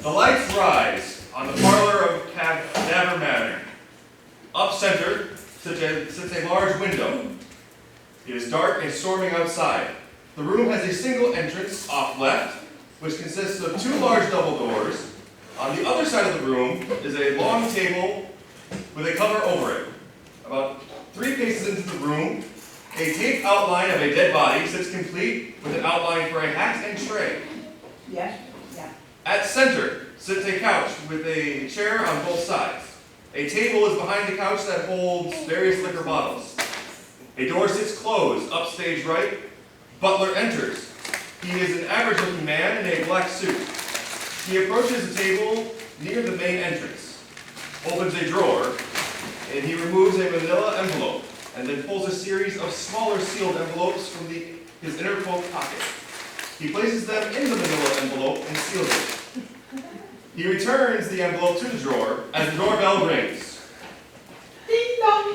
The lights rise on the parlor of Cadaver Manor. Up center sits a large window. It is dark and storming outside. The room has a single entrance off left, which consists of two large double doors. On the other side of the room is a long table with a cover over it. About 3 paces into the room, a taped outline of a dead body sits complete with an outline for a hat and tray. Yes? Yeah. At center sits a couch with a chair on both sides. A table is behind the couch that holds various liquor bottles. A door sits closed, upstage right. Butler enters. He is an average-looking man in a black suit. He approaches the table near the main entrance, opens a drawer, and he removes a manila envelope, and then pulls a series of smaller sealed envelopes from his inner coat pocket. He places them in the manila envelope and seals it. He returns the envelope to the drawer as the doorbell rings. Ding dong!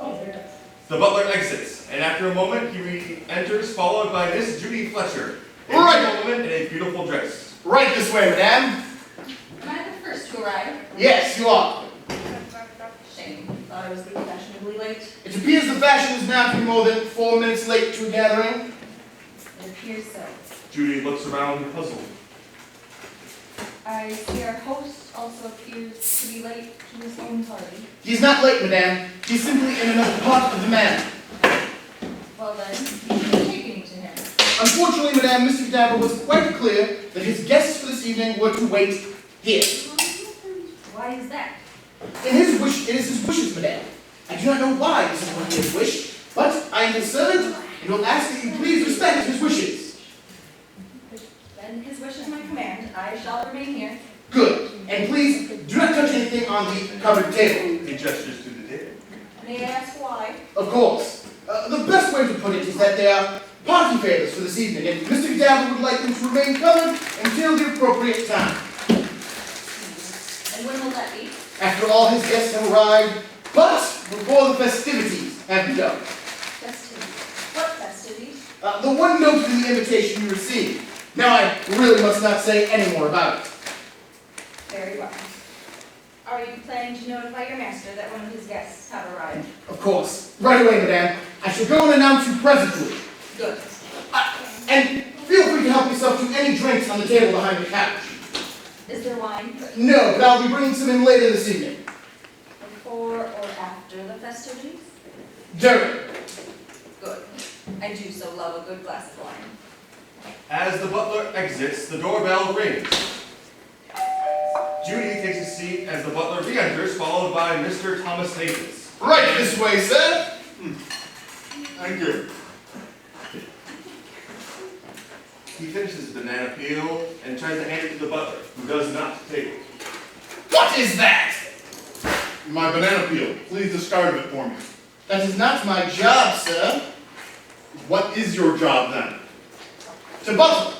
Oh, there it is. The butler exits, and after a moment he re-enters, followed by Miss Judy Fletcher, a Right. woman in a beautiful dress. Right this way, madame. Am I the first to arrive? Yes, you are. Shame. Thought I was being fashionably late. It appears the fashion is now to be more than 4 minutes late to a gathering. It appears so. Judy looks around puzzled. I see our host also appears to be late to his own party. He's not late, madame. He's simply in another part of the manor. Well then, take me to him. Unfortunately, madame, Mr. Cadaver was quite clear that his guests for this evening were to wait here. Why is that? It is his wishes, madame. I do not know why this is what he has wished, but I am his servant and will ask that you please respect his wishes. Then his wish is my command. I shall remain here. Good. And please do not touch anything on the covered table. He gestures to the table. May I ask why? Of course. The best way to put it is that they are party favors for this evening, and Mr. Cadaver would like them to remain covered until the appropriate time. And when will that be? After all his guests have arrived, but before the festivities have begun. Festivities. What festivities? The one note in the invitation you received. Now I really must not say any more about it. Very well. Are you planning to notify your master that one of his guests have arrived? Of course. Right away, madame. I shall go and announce you presently. Good. And feel free to help yourself to any drinks on the table behind the couch. Is there wine? No, but I'll be bringing some in later this evening. Before or after the festivities? During. Good. I do so love a good glass of wine. As the butler exits, the doorbell rings. Judy takes a seat as the butler re-enters, followed by Mr. Thomas Nathans. Right this way, sir. Thank you. He finishes his banana peel and tries to hand it to the butler, who does not take it. What is that? My banana peel. Please discard it for me. That is not my job, sir. What is your job then? To butler.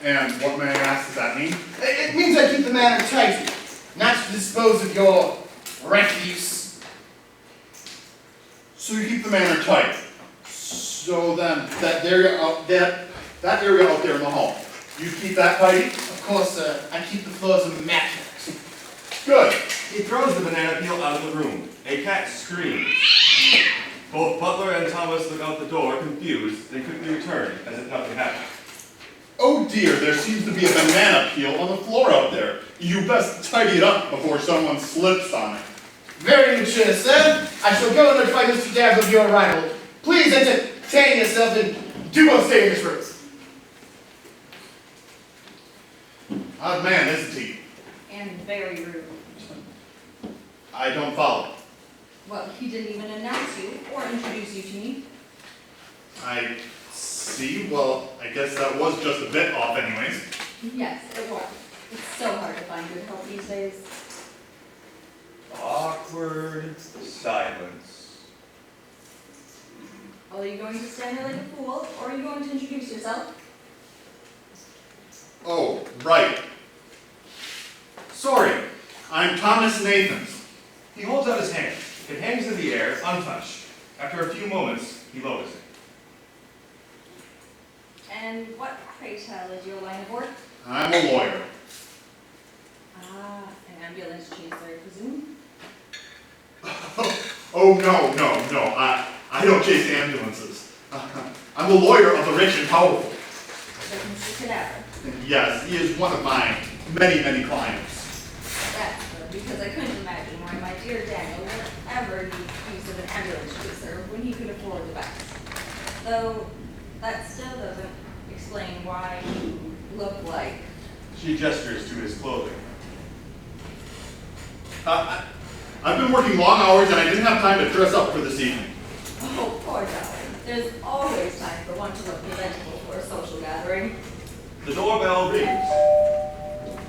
And what, may I ask, does that mean? It means I keep the manor tidy, not to dispose of your refuse. So you keep the manor tight. So then, that area out there in the hall, you keep that tidy? Of course, sir. I keep the floors immaculate. Good. He throws the banana peel out of the room. A cat screams. Both Butler and Thomas look out the door, confused. They quickly return, as if nothing happened. Oh dear, there seems to be a banana peel on the floor out there. You best tidy it up before someone slips on it. Very mature, sir. I shall go and notify Mr. Cadaver of your arrival. Please entertain yourself and do not stay in this room. Odd man, isn't he? And very rude. I don't follow. Well, he didn't even announce you or introduce you to me. I see. Well, I guess that was just a bit off anyways. Yes, it was. It's so hard to find good help these days. Awkward silence. Well, are you going to stand there like a fool, or are you going to introduce yourself? Oh, right. Sorry. I'm Thomas Nathans. He holds out his hand. It hangs in the air, untouched. After a few moments, he lowers it. And what, pray tell, is your line of work? I'm a lawyer. Ah, an ambulance chaser, I presume? Oh, no. I don't chase ambulances. I'm a lawyer of the rich and powerful. But Mr. Cadaver. Yes, he is one of my many clients. That's good, because I couldn't imagine why my dear Daniel would ever need use of an ambulance chaser when he could afford the best. Though, that still doesn't explain why you look like... She gestures to his clothing. I've been working long hours and I didn't have time to dress up for this evening. Oh, poor darling. There's always time for one to look presentable for a social gathering. The doorbell rings.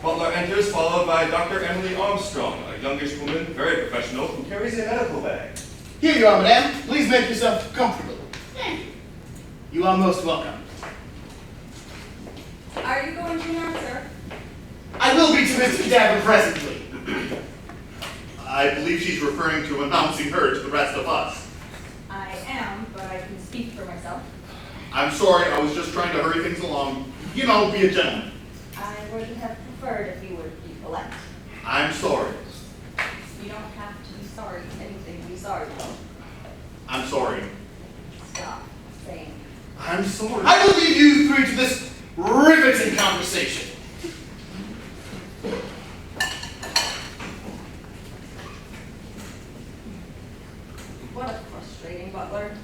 Butler enters, followed by Dr. Emily Armstrong, a youngish woman, very professional, who carries a medical bag. Here you are, madame. Please make yourself comfortable. Thank you. You are most welcome. Are you going to announce her? I will be to Mr. Cadaver presently. I believe she's referring to announcing her to the rest of us. I am, but I can speak for myself. I'm sorry, I was just trying to hurry things along. You know, be a gentleman. I would have preferred if you would be polite. I'm sorry. You don't have to be sorry. Anything to be sorry about. I'm sorry. Stop saying. I'm sorry. I will leave you three to this riveting conversation. What a frustrating butler.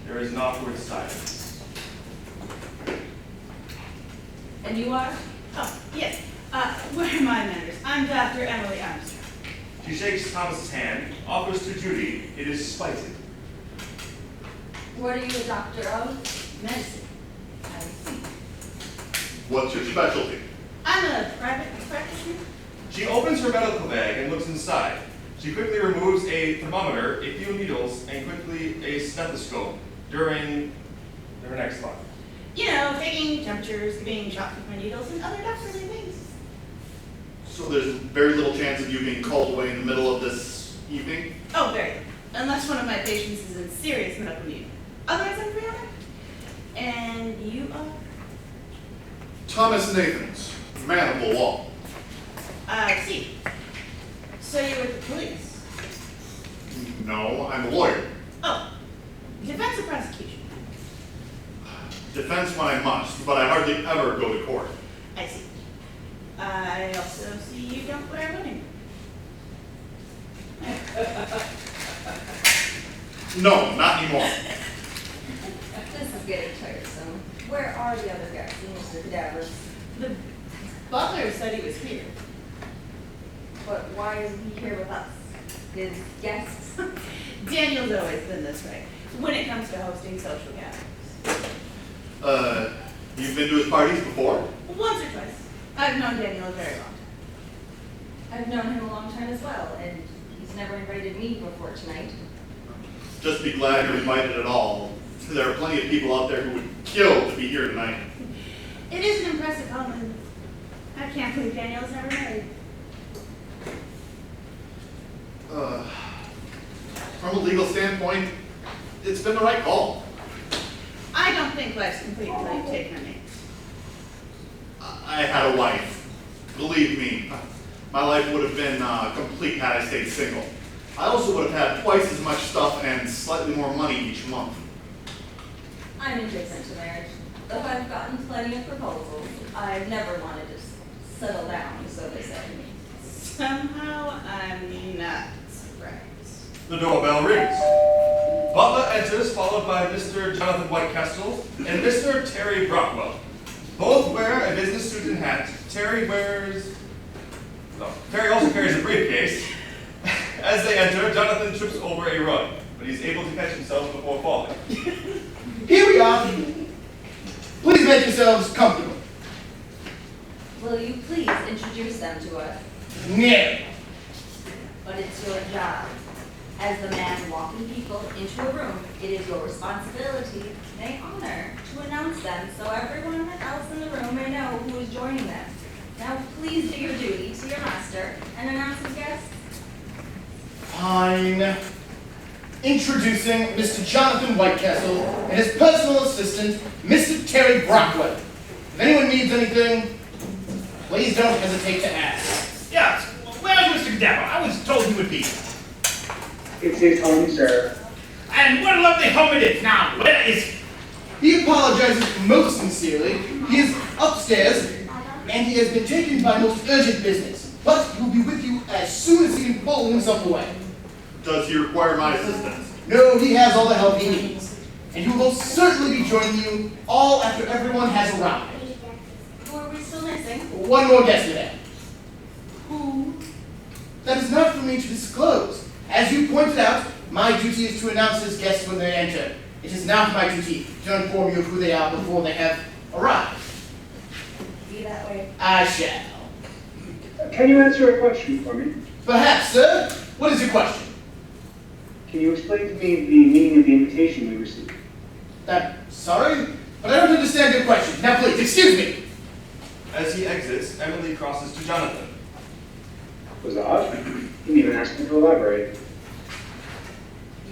There is an awkward silence. And you are? Oh, yes. Where are my manners? I'm Dr. Emily Armstrong. She shakes Thomas's hand, offers to Judy. It is spited. What are you a doctor of? Medicine. I see. What's your specialty? I'm a private practitioner. She opens her medical bag and looks inside. She quickly removes a thermometer, a few needles, and quickly a stethoscope during her next slide. You know, taking temperatures, giving shots with my needles, and other doctorly things. So there's very little chance of you being called away in the middle of this evening? Oh, very little. Unless one of my patients is in serious medical need. Otherwise, I'm free on it. And you are? Thomas Nathans, man of the law. I see. So you're with the police? No, I'm a lawyer. Oh, defense or prosecution? Defense when I must, but I hardly ever go to court. I see. I also see you don't wear running. No, not anymore. This is getting tiresome. Where are the other guests and Mr. Cadaver? The butler said he was here. But why isn't he here with us? His guests? Daniel's always been this way when it comes to hosting social gatherings. You've been to his parties before? Once or twice. I've known Daniel a very long time. I've known him a long time as well, and he's never invited me before tonight. Just be glad you're invited at all. There are plenty of people out there who would kill to be here tonight. It is an impressive home. I can't believe Daniel's never married. From a legal standpoint, it's been the right call. I don't think life's complete until you've taken a name. I had a wife. Believe me, my life would have been complete had I stayed single. I also would have had twice as much stuff and slightly more money each month. I'm indifferent to marriage. Though I've gotten plenty of proposals, I've never wanted to settle down, so they say. Somehow I'm not surprised. The doorbell rings. Butler enters, followed by Mr. Jonathan Whitecastle and Mr. Terry Brockwell. Both wear a business suit and hat. Terry also carries a briefcase. As they enter, Jonathan trips over a rug, but he's able to catch himself before falling. Here we are. Please make yourselves comfortable. Will you please introduce them to us? No. But it's your job. As the man walking people into a room, it is your responsibility, nay honor, to announce them so everyone else in the room may know who is joining them. Now please do your duty to your master and announce his guests. Fine. Introducing Mr. Jonathan Whitecastle and his personal assistant, Mr. Terry Brockwell. If anyone needs anything, please don't hesitate to ask. Yes, where's Mr. Dapper? I was told he would be. It's his home, sir. And what a lovely home it is. Now, where is he? He apologizes most sincerely. He is upstairs, and he has been taken by most urgent business. But he will be with you as soon as he can pull himself away. Does he require my assistance? No, he has all the help he needs. And he will most certainly be joining you all after everyone has arrived. Who are we still missing? One more guest today. Who? That is not for me to disclose. As you pointed out, my duty is to announce his guests when they enter. It is not my duty to inform you of who they are before they have arrived. Be that way. I shall. Can you answer a question for me? Perhaps, sir. What is your question? Can you explain to me the meaning of the invitation we received? Sorry, but I don't understand your question. Now please, excuse me. As he exits, Emily crosses to Jonathan. Was odd. Didn't even ask me to elaborate.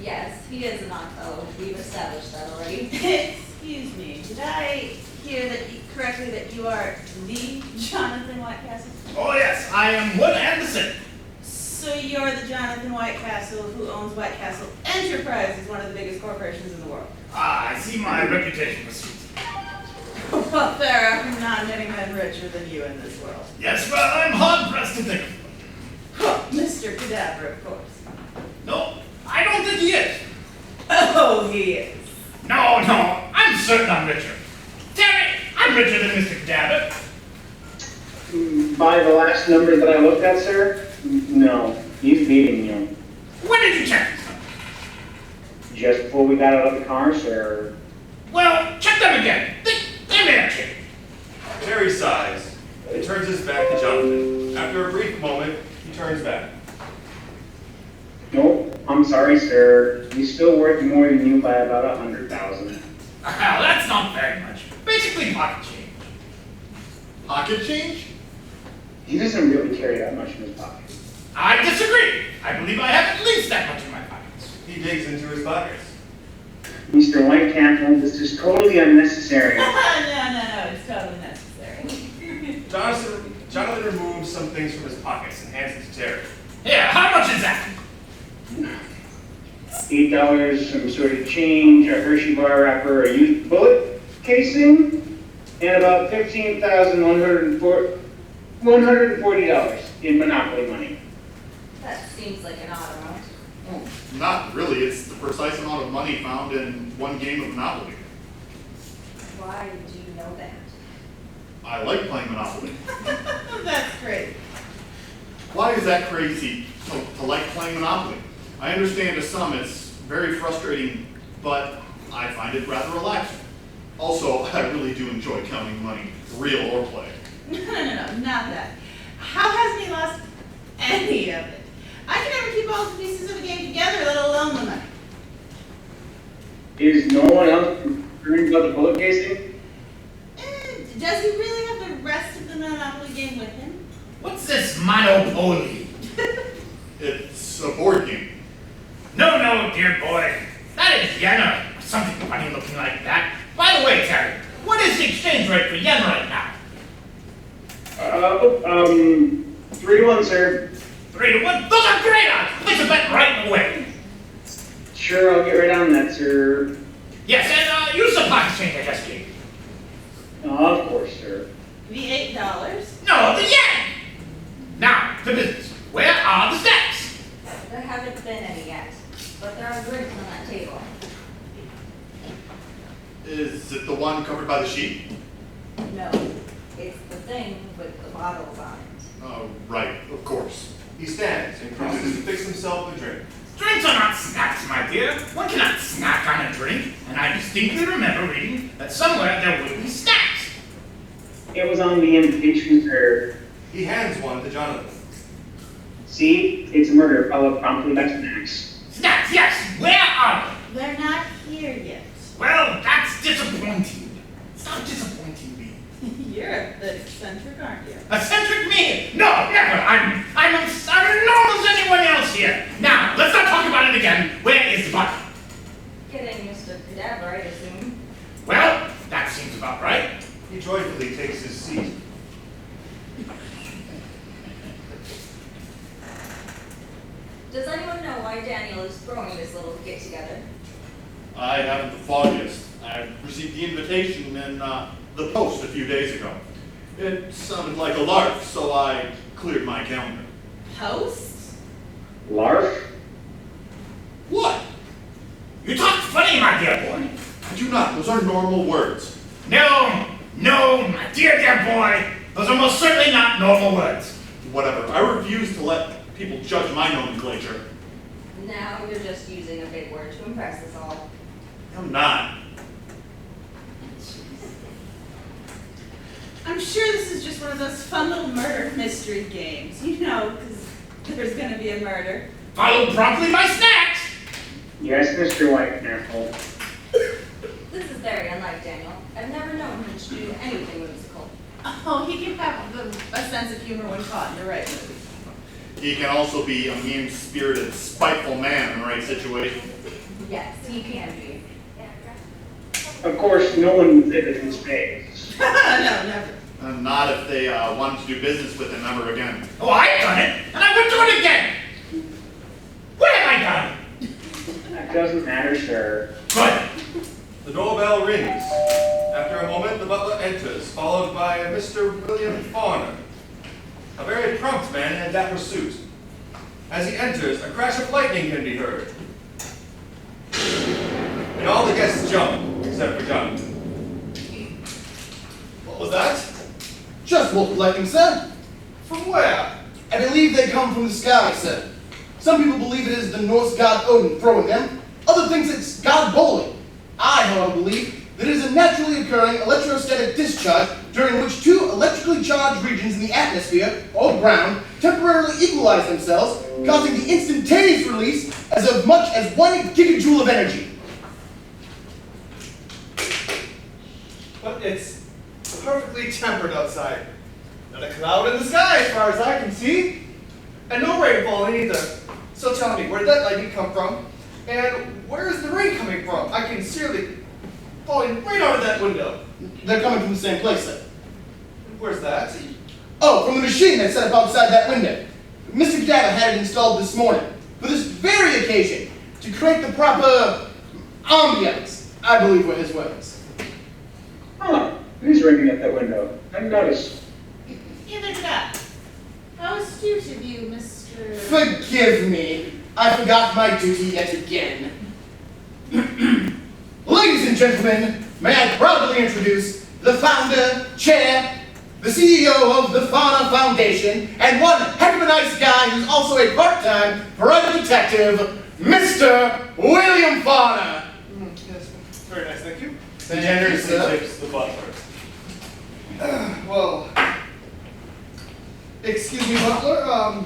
Yes, he is an odd fellow. We've established that already. Excuse me, did I hear correctly that you are the Jonathan Whitecastle? Oh yes, I am one and the same. So you're the Jonathan Whitecastle who owns Whitecastle Enterprises, one of the biggest corporations in the world. Ah, I see my reputation precedes. Well, there are not many men richer than you in this world. Yes, well, I'm hard pressed to think. Mr. Cadaver, of course. No, I don't think he is. Oh, he is. No, I'm certain I'm richer. Terry, I'm richer than Mr. Cadaver. By the last numbers that I looked at, sir, no. He's beating you. When did you check this? Just before we got out of the car, sir. Well, check them again. They may have changed. Terry sighs and turns his back to Jonathan. After a brief moment, he turns back. Nope, I'm sorry, sir. He's still worth more than you by about 100,000. Well, that's not very much. Basically pocket change. Pocket change? He doesn't really carry that much in his pocket. I disagree. I believe I have at least that much in my pockets. He digs into his pockets. Mr. Whitecastle, this is totally unnecessary. No, it's totally necessary. Jonathan removes some things from his pockets and hands it to Terry. Here, how much is that? $8, some sort of change, a Hershey bar wrapper, a used bullet casing, and about $140 in Monopoly money. That seems like an odd amount. Oh, not really. It's the precise amount of money found in one game of Monopoly. Why do you know that? I like playing Monopoly. That's great. Why is that crazy to like playing Monopoly? I understand to some it's very frustrating, but I find it rather relaxing. Also, I really do enjoy counting money, real or play. No, not that. How hasn't he lost any of it? I can never keep all the pieces of a game together, let alone the money. Is no one else concerned about the bullet casing? Does he really have the rest of the Monopoly game with him? What's this Monopoly? It's a board game. No, dear boy. That is yen or something funny looking like that. By the way, Terry, what is the exchange rate for yen right now? 3 to 1, sir. 3 to 1? Those are great odds! Place a bet right away. Sure, I'll get right on that, sir. Yes, and use the pocket change I just gave you. Of course, sir. The $8? No, the yen! Now, to business. Where are the stacks? There haven't been any yet, but there are drinks on that table. Is it the one covered by the sheet? No, it's the thing with the bottles on it. Oh, right, of course. He stands and crosses to fix himself a drink. Drinks are not snacks, my dear. One cannot snack on a drink, and I distinctly remember reading that somewhere there would be snacks. It was on the invitation, sir. He hands one to Jonathan. See, it's a murder followed promptly by snacks. Snacks, yes! Where are They're not here yet. they? Well, that's disappointing. Stop disappointing me. You're a bit eccentric, aren't you? Eccentric me? No, never. I'm as normal as anyone else here. Now, let's not talk about it again. Where is the bottle? Getting Mr. Cadaver, I assume. Well, that seems about right. He joyfully takes his seat. Does anyone know why Daniel is throwing this little get-together? I haven't the foggiest. I received the invitation in the post a few days ago. It sounded like a lark, so I cleared my calendar. Post? Larf? What? You talk funny, my dear boy. I do not. Those are normal words. No, my dear boy. Those are most certainly not normal words. Whatever. I refuse to let people judge my nomenclature. Now you're just using a big word to impress us all. I'm not. I'm sure this is just one of those fun little murder mystery games. You know, because there's going to be a murder. Followed promptly by snacks. Yes, Mr. Whiteapple. This is very unlike Daniel. I've never known him to do anything whimsical. Oh, he can have a sense of humor when caught in the right movie. He can also be a mean-spirited, spiteful man in the right situation. Yes, he can be. Of course, no one would say that in space. No, never. Not if they wanted to do business with him ever again. Oh, I've done it, and I would do it again. What have I done? That doesn't matter, sir. Good. The doorbell rings. After a moment, the butler enters, followed by Mr. William Fawner, a very prompt man in dapper suit. As he enters, a crash of lightning can be heard. And all the guests jump, except for John. What was that? Just wolf lightning, sir. From where? I believe they come from the sky, sir. Some people believe it is the Norse god Odin throwing them. Others think it's God bowling. I, however, believe that it is a naturally occurring electrostatic discharge during which two electrically charged regions in the atmosphere, or ground, temporarily equalize themselves, causing the instantaneous release as of much as 1 gigajoule of energy. But it's perfectly tempered outside. Not a cloud in the sky as far as I can see. And no rain falling either. So tell me, where did that lightning come from? And where is the rain coming from? I can see it falling right out of that window. They're coming from the same place, sir. Where's that? Oh, from the machine that's set up outside that window. Mr. Cadaver had it installed this morning, for this very occasion, to create the proper ambience, I believe were his words. Huh. Who's ringing at that window? I didn't notice. Neither did I. How astute of you, Mr. Forgive me, I forgot my duty yet again. Ladies and gentlemen, may I proudly introduce the founder, chair, the CEO of the Fauna Foundation, and one heck of a nice guy who's also a part-time private detective, Mr. William Fauna. Yes, very nice, thank you. He generously tips the butler. Well, excuse me, butler.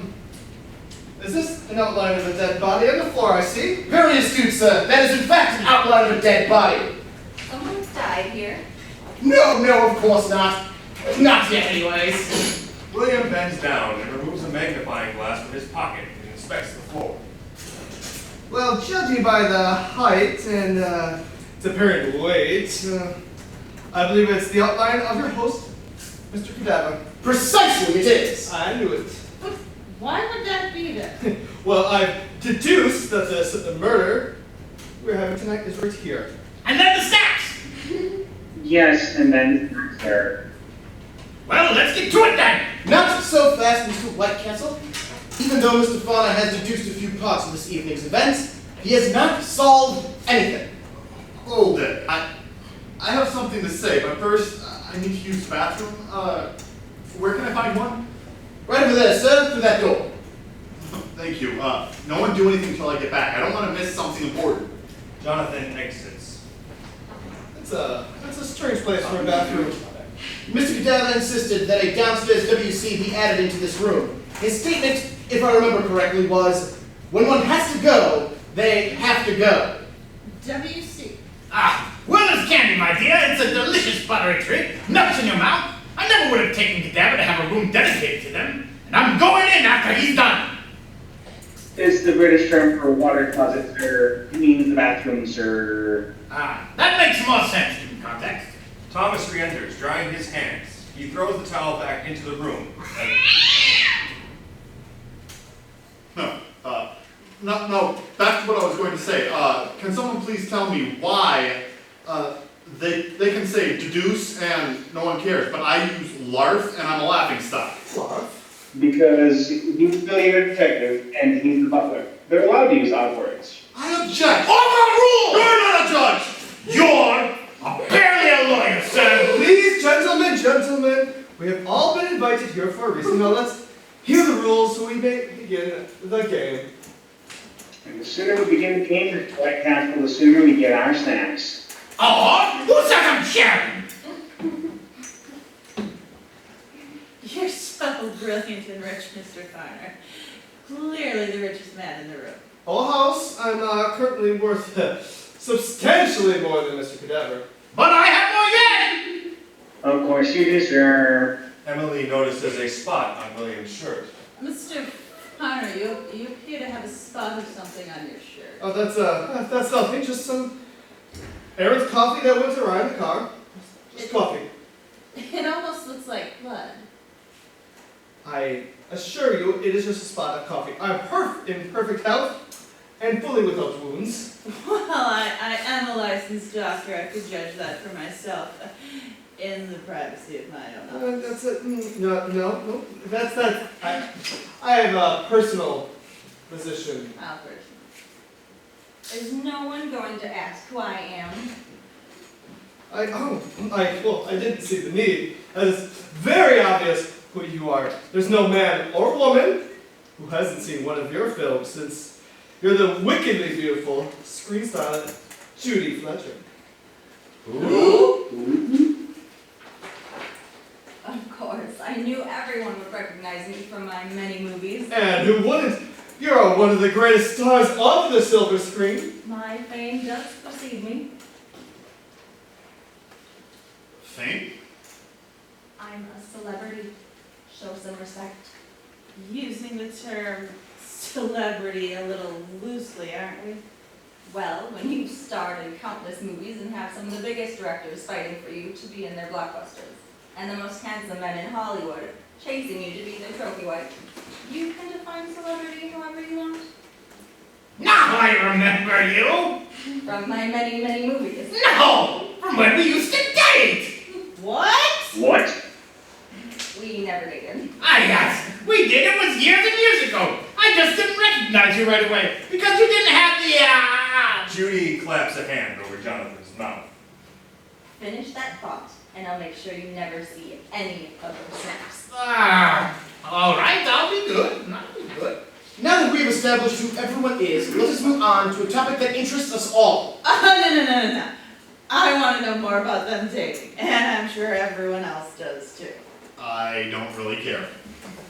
Is this an outline of a dead body on the floor, I see? Very astute, sir. That is in fact an outline of a dead body. Someone's died here. No, of course not. Not yet, anyways. William bends down and removes a magnifying glass from his pocket and inspects the floor. Well, judging by the height and its apparent weight, I believe it's the outline of your host, Mr. Cadaver. Precisely it is. I knew it. Why would that be then? Well, I've deduced that the murder we're having tonight is right here. And then the snacks. Yes, and then there. Well, let's get to it then. Not so fast, Mr. Whitecastle. Even though Mr. Fauna has deduced a few parts of this evening's events, he has not solved anything. Hold it. I have something to say, but first, I need to use the bathroom. Where can I find one? Right over there, sir, through that door. Thank you. No one do anything until I get back. I don't want to miss something important. Jonathan exits. That's a strange place for a bathroom. Mr. Cadaver insisted that a downstairs WC be added into this room. His statement, if I remember correctly, was, when one has to go, they have to go. WC. Well, it's candy, my dear. It's a delicious buttery treat. Nuts in your mouth. I never would have taken Cadaver to have a room dedicated to them. And I'm going in after he's done. It's the British term for water closet, sir. It means the bathroom, sir. That makes more sense given context. Thomas re-enters, drying his hands. He throws the towel back into the room. No, that's what I was going to say. Can someone please tell me why they can say deduce and no one cares, but I use larf and I'm a laughing stock? Larf? Because he's a billionaire detective and he's the butler. They're allowed to use odd words. I object! Overruled! You're not a judge! You're barely a lawyer, sir. Please, gentlemen, we have all been invited here for a reason. Now let's hear the rules so we may begin the game. And the sooner we begin the game for Collect Castle, the sooner we get our snacks. Oh, who says I'm sharing? You're so brilliant and rich, Mr. Farner. Clearly the richest man in the room. Whole house, I'm currently worth substantially more than Mr. Cadaver. But I have more yet. Of course you do, sir. Emily notices a spot on William's shirt. Mr. Farner, you appear to have a spot of something on your shirt. Oh, that's nothing. Just some Aaron's coffee that went around the car. Just coffee. It almost looks like blood. I assure you, it is just a spot of coffee. I'm in perfect health and fully without wounds. Well, I am a licensed doctor. I could judge that for myself in the privacy of my own office. That's it. No. That's that. I have a personal physician. How personal. Is no one going to ask who I am? I didn't see the need. That is very obvious who you are. There's no man or woman who hasn't seen one of your films since you're the wickedly beautiful screen starlet Judy Fletcher. Of course, I knew everyone would recognize me from my many movies. And who wouldn't? You're one of the greatest stars on the silver screen. My fame does precede me. Fame? I'm a celebrity. Show some respect. Using the term celebrity a little loosely, aren't we? Well, when you've starred in countless movies and have some of the biggest directors fighting for you to be in their blockbusters, and the most handsome men in Hollywood chasing you to be their trophy wife, you can define celebrity however you want. Now I remember you. From my many, many movies. No, from when we used to date. What? What? We never dated. Ah, yes, we did. It was years and years ago. I just didn't recognize you right away because you didn't have the, Judy claps a hand over Jonathan's mouth. Finish that thought, and I'll make sure you never see any of those snaps. all right, I'll be good. I'll be good. Now that we have established who everyone is, let us move on to a topic that interests us all. No. I want to know more about them dating, and I'm sure everyone else does too. I don't really care.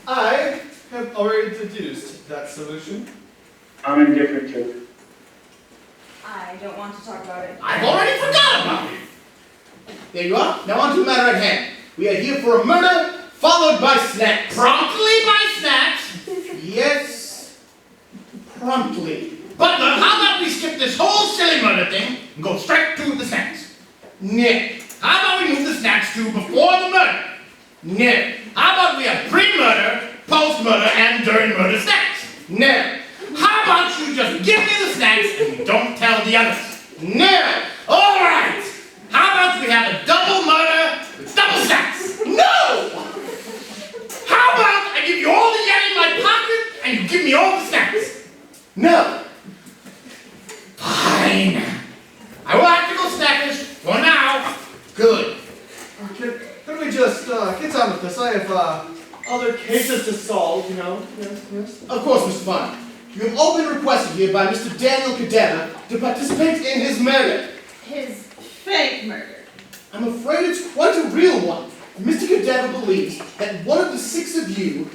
I have already deduced that solution. I'm indifferent to it. I don't want to talk about it. I've already forgot about it. There you are. Now on to the matter at hand. We are here for a murder followed by snacks. Promptly by snacks. Yes, promptly. But how about we skip this whole silly murder thing and go straight to the snacks? Nick. How about we move the snacks to before the murder? Nick. How about we have pre-murder, post-murder, and during murder snacks? Nick. How about you just give me the snacks and we don't tell the others? Nick. All right. How about we have a double murder with double snacks? No! How about I give you all the yen in my pocket and you give me all the snacks? No. Fine. I will have to go snackish for now. Good. Can we just get on with this? I have other cases to solve, you know. Yes. Of course, Mr. Farner. You have all been requested here by Mr. Daniel Cadena to participate in his murder. His fake murder. I'm afraid it's quite a real one. Mr. Cadena believes that one of the 6 of you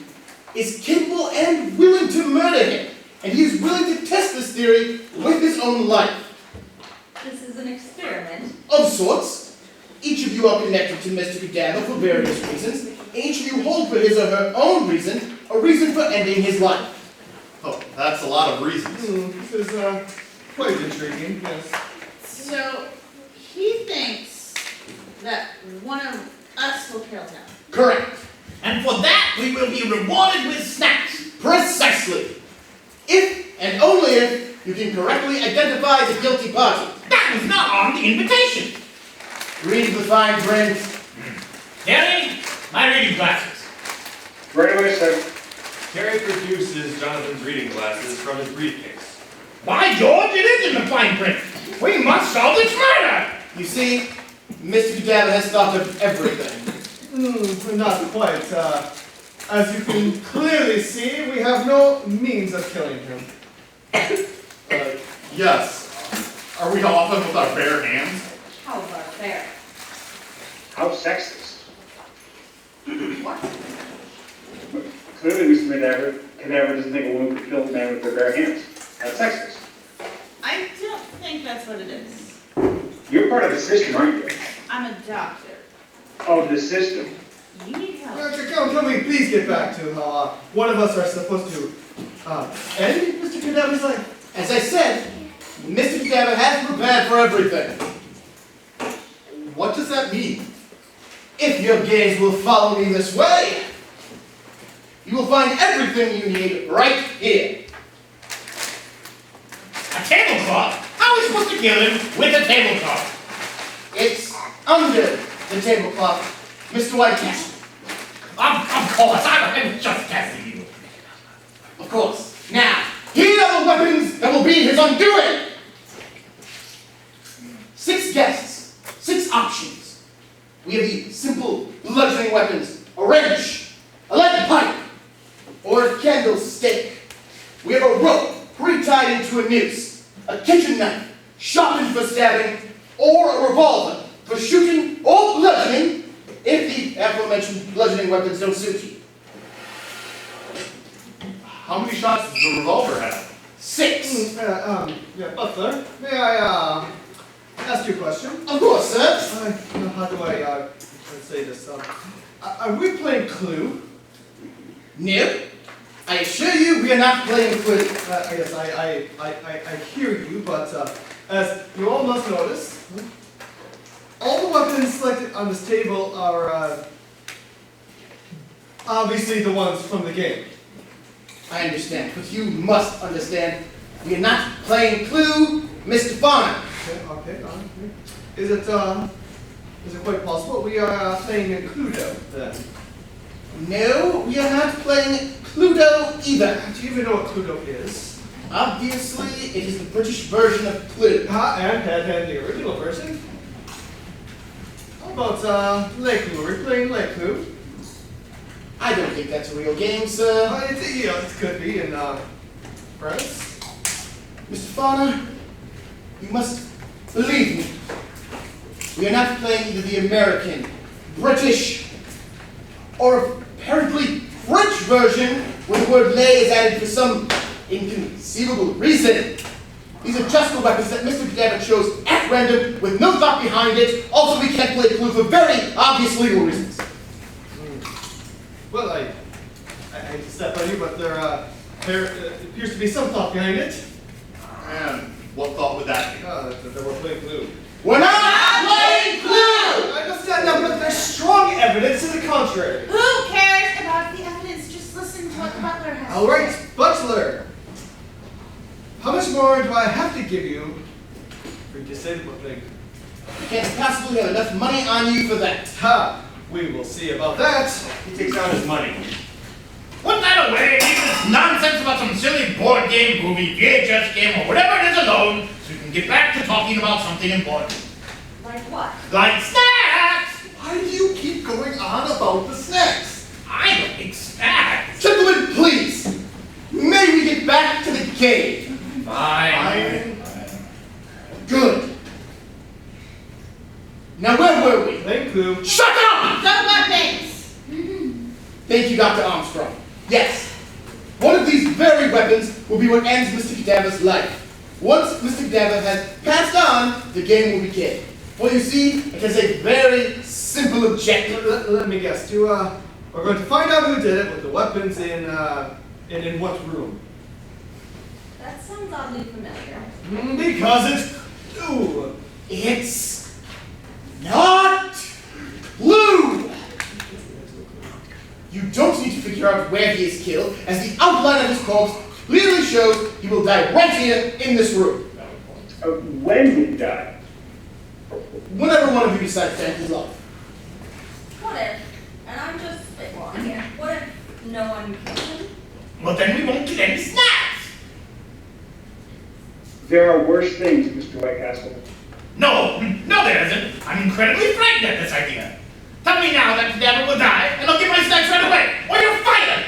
is capable and willing to murder him, and he is willing to test this theory with his own life. This is an experiment. Of sorts. Each of you are connected to Mr. Cadena for various reasons, and each of you hold for his or her own reason a reason for ending his life. Oh, that's a lot of reasons. This is quite intriguing, yes. So, he thinks that one of us will kill him. Correct. And for that, we will be rewarded with snacks. Precisely. If and only if you can correctly identify the guilty party. That was not on the invitation. Read the fine print. Terry, my reading glasses. Right away, sir. Terry produces Jonathan's reading glasses from his briefcase. By George, it is in the fine print. We must solve this murder. You see, Mr. Cadavra has thought of everything. Not quite. As you can clearly see, we have no means of killing him. Yes. Are we to off him with our bare hands? How barbaric. How sexist. What? Clearly, Mr. Cadaver doesn't think a woman could kill a man with their bare hands. That's sexist. I don't think that's what it is. You're part of the system, aren't you? I'm a doctor. Of the system. You need help. Can we please get back to how one of us are supposed to end Mr. Cadaver's life? As I said, Mr. Cadavra has prepared for everything. What does that mean? If your gaze will follow me this way, you will find everything you need right here. A tablecloth? How are we supposed to kill him with a tablecloth? It's under the tablecloth, Mr. Whitecastle. Of course, I was just testing you. Of course. Now, here are the weapons that will be his undoing. 6 guesses, 6 options. We have the simple bludgeoning weapons, a wrench, a lead pipe, or a candlestick. We have a rope pre-tied into a noose, a kitchen knife, sharpened for stabbing, or a revolver for shooting or bludgeoning if the aforementioned bludgeoning weapons don't suit you. How many shots does the revolver have? 6. Butler, may I ask you a question? Of course, sir. How do I say this? Are we playing Clue? No. I assure you we are not playing Clue. Yes, I hear you, but as you all must notice, all the weapons selected on this table are obviously the ones from the game. I understand, but you must understand, we are not playing Clue, Mr. Farmer. Okay. Is it quite possible we are playing in Cluedo then? No, we are not playing Cluedo either. Do you even know what Cluedo is? Obviously, it is the British version of Clue. And the original version? How about Le Clue? Are we playing Le Clue? I don't think that's a real game, sir. It could be in France. Mr. Farmer, you must believe me. We are not playing either the American, British, or apparently French version where the word lay is added for some inconceivable reason. These are just the weapons that Mr. Cadavra chose at random with no thought behind it. Also, we can't play Clue for very obvious legal reasons. Well, I hate to step on you, but there appears to be some thought behind it. And what thought would that be? That we're playing Clue. We're not playing Clue! I understand that, but there's strong evidence to the contrary. Who cares about the evidence? Just listen to what the butler has All to right, say. Butler. How much more do I have to give you for you to say that we're playing? We can't possibly have enough money on you for that. Ha! We will see about that. He takes out his money. Put that away and leave this nonsense about some silly board game, movie, VHS game, or whatever it is alone, so we can get back to talking about something important. Like what? Like snacks! Why do you keep going on about the snacks? I like snacks! Gentlemen, please, may we get back to the game? Fine. Good. Now, where were we? Playing Clue. Shut up! The weapons! Thank you, Dr. Armstrong. Yes, one of these very weapons will be what ends Mr. Cadavra's life. Once Mr. Cadavra has passed on, the game will begin. For you see, it has a very simple objective. Let me guess. We're going to find out who did it with the weapons in what room? That sounds oddly familiar. Because it's Clue. It's not out where he is killed, as the outline of his corpse clearly shows he will die right here in this room. When did he die? Whenever one of you decides to end his life. What if, and I'm just spitballing here, what if no one killed him? Well, then we won't get any snacks. There are worse things, Mr. Whitecastle. No, there isn't. I'm incredibly frightened at this idea. Tell me now that Cadaver will die, and I'll get my snacks right away, or you're fired!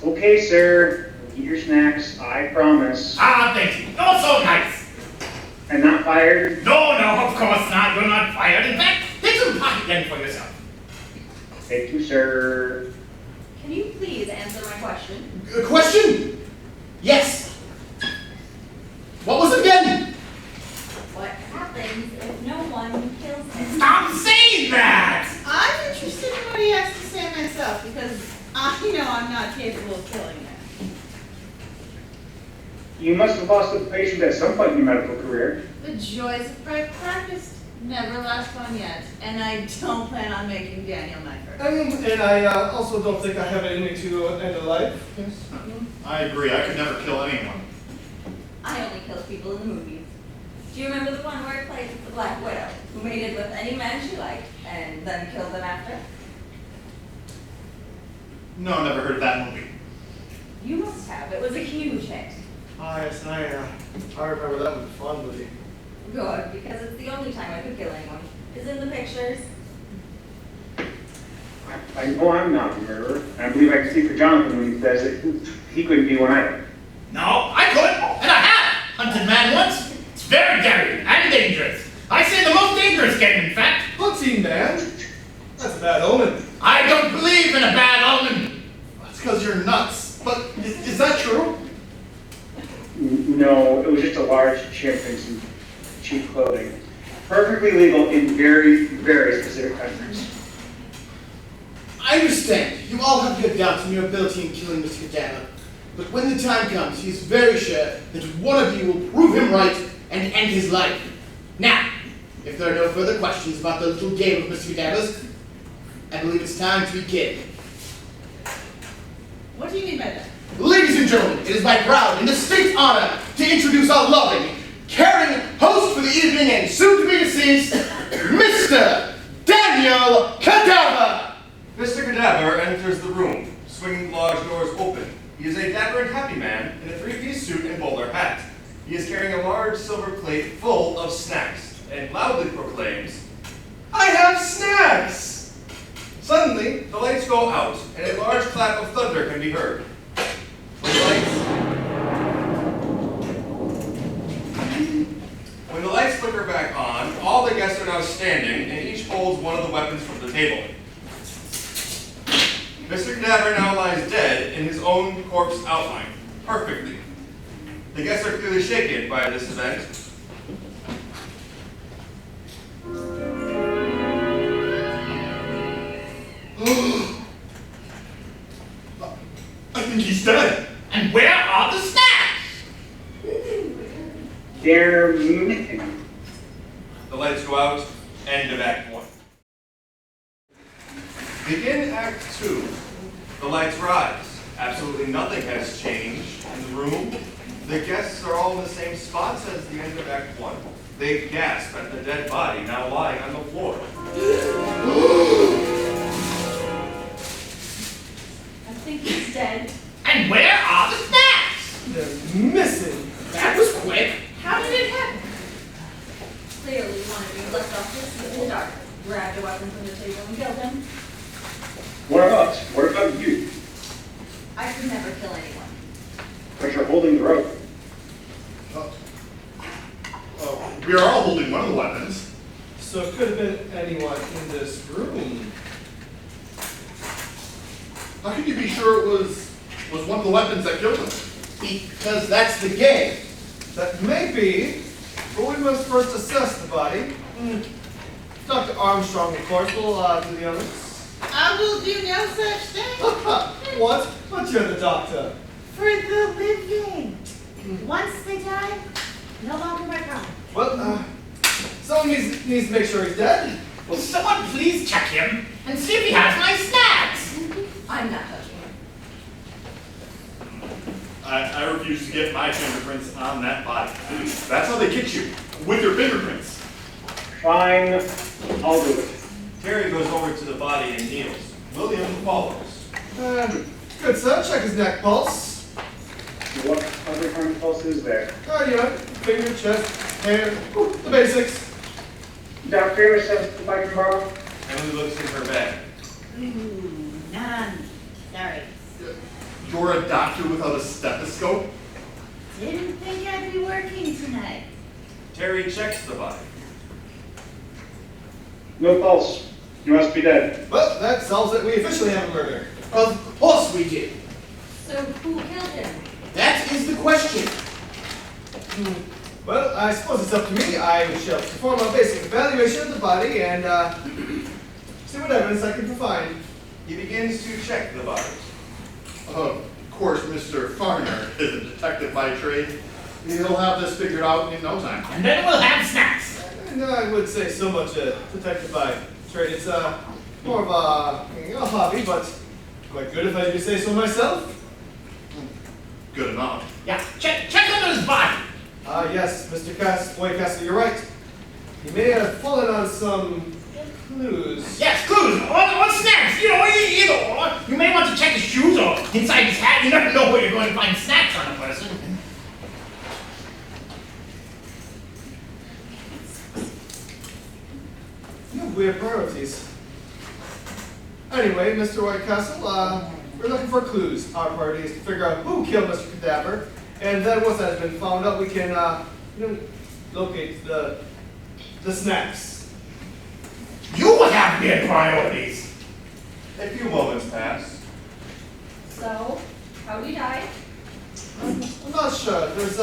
Okay, sir. Eat your snacks, I promise. Ah, thank you. You're so nice. I'm not fired. No, of course not. You're not fired. In fact, take some pocket candy for yourself. Thank you, sir. Can you please answer my question? A question? Yes. What was it again? What happens if no one kills him? Stop saying that! I'm interested in what he has to say myself, because I know I'm not capable of killing him. You must have lost a patient at some point in your medical career. The joys of private practice never last one yet, and I don't plan on making Daniel my first. And I also don't think I have anything to end a life. Yes. I agree, I could never kill anyone. I only kill people in the movies. Do you remember the one where it played the Black Widow, who mated with any man she liked, and then killed them after? No, never heard of that movie. You must have. It was a huge hit. Ah, yes, I remember that was a fun movie. Good, because it's the only time I could kill anyone. Is in the pictures. I know I'm not a murderer, and I believe I can speak for Jonathan when he says that he couldn't be one either. No, I could, and I have hunted man once. It's very daring and dangerous. I say the most dangerous game, in fact. Hunting man? That's a bad omen. I don't believe in a bad omen. That's because you're nuts. But is that true? No, it was just a large chimp in some cheap clothing. Perfectly legal in very, very specific countries. I understand. You all have your doubts in your ability in killing Mr. Cadaver. But when the time comes, he is very sure that one of you will prove him right and end his life. Now, if there are no further questions about the little game of Mr. Cadaver's, I believe it's time to begin. What do you mean by that? Ladies and gentlemen, it is my proud and distinct honor to introduce our loving, caring host for the evening and soon-to-be deceased, Mr. Daniel Cadaver! Mr. Cadaver enters the room, swinging large doors open. He is a dapper and happy man in a three-piece suit and bowler hat. He is carrying a large silver plate full of snacks and loudly proclaims, "I have snacks!" Suddenly, the lights go out and a large clap of thunder can be heard. When the lights flicker back on, all the guests are now standing and each holds one of the weapons from the table. Mr. Cadaver now lies dead in his own corpse outline, perfectly. The guests are clearly shaken by this event. I think he's dead. And where are the snacks? They're missing. The lights go out, end of Act 1. Begin Act 2. The lights rise. Absolutely nothing has changed in the room. The guests are all in the same spots as the end of Act 1. They gasp at the dead body now lying on the floor. I think he's dead. And where are the snacks? They're missing. That was quick. How did it happen? Clearly, one of you left off his seat in the dark, grabbed a weapon from the table and killed him. What about? What about you? I could never kill anyone. But you're holding the rope. We are all holding one of the weapons. So it could have been anyone in this room. How can you be sure it was one of the weapons that killed him? Because that's the game. That may be, but we must first assess the body. Dr. Armstrong, of course, will do the others. I will do no such thing. What? But you're the doctor. For the living. Once they die, no longer my problem. Well, someone needs to make sure he's dead. Will someone please check him and see if he has my snacks? I'm not touching him. I refuse to get my fingerprints on that body. That's how they get you, with your fingerprints. Fine, I'll do it. Terry goes over to the body and kneels. William follows. Good sir, check his neck pulse. What other kind of pulse is there? Finger, chest, hair, the basics. Doctor, if I can borrow? Emily looks in her bag. Ooh, none. Sorry. You're a doctor without a stethoscope? Didn't think I'd be working tonight. Terry checks the body. No pulse. You must be dead. Well, that solves it. We officially have a murder. Of course we did. So who killed him? That is the question. Well, I suppose it's up to me. I shall perform a basic evaluation of the body and see what evidence I can find. He begins to check the body. Of course, Mr. Farner is a detective by trade. He'll have this figured out in no time. And then we'll have snacks. No, I would say so much a detective by trade. It's more of a hobby, but quite good if I do say so myself. Good enough. Yeah, check under his body. Yes, Mr. Boy Castle, you're right. He may have fallen on some clues. Yes, clues, or snacks, either or. You may want to check his shoes or inside his hat. You never know where you're going to find snacks on a person. You have weird priorities. Anyway, Mr. White Castle, we're looking for clues. Our priority is to figure out who killed Mr. Cadaver, and then once that has been found out, we can locate the snacks. You have weird priorities. A few moments pass. So, how did he die? I'm not sure. There's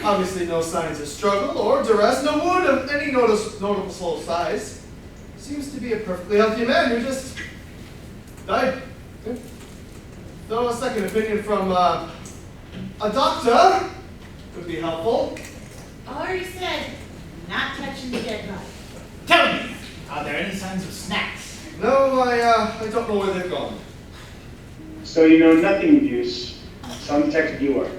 obviously no signs of struggle or duress, no wound of any notable size. Seems to be a perfectly healthy man who just died. Though a second opinion from a doctor would be helpful. Already said, not touching the dead body. Tell me, are there any signs of snacks? No, I don't know where they've gone. So you know nothing of use. Some detective you are.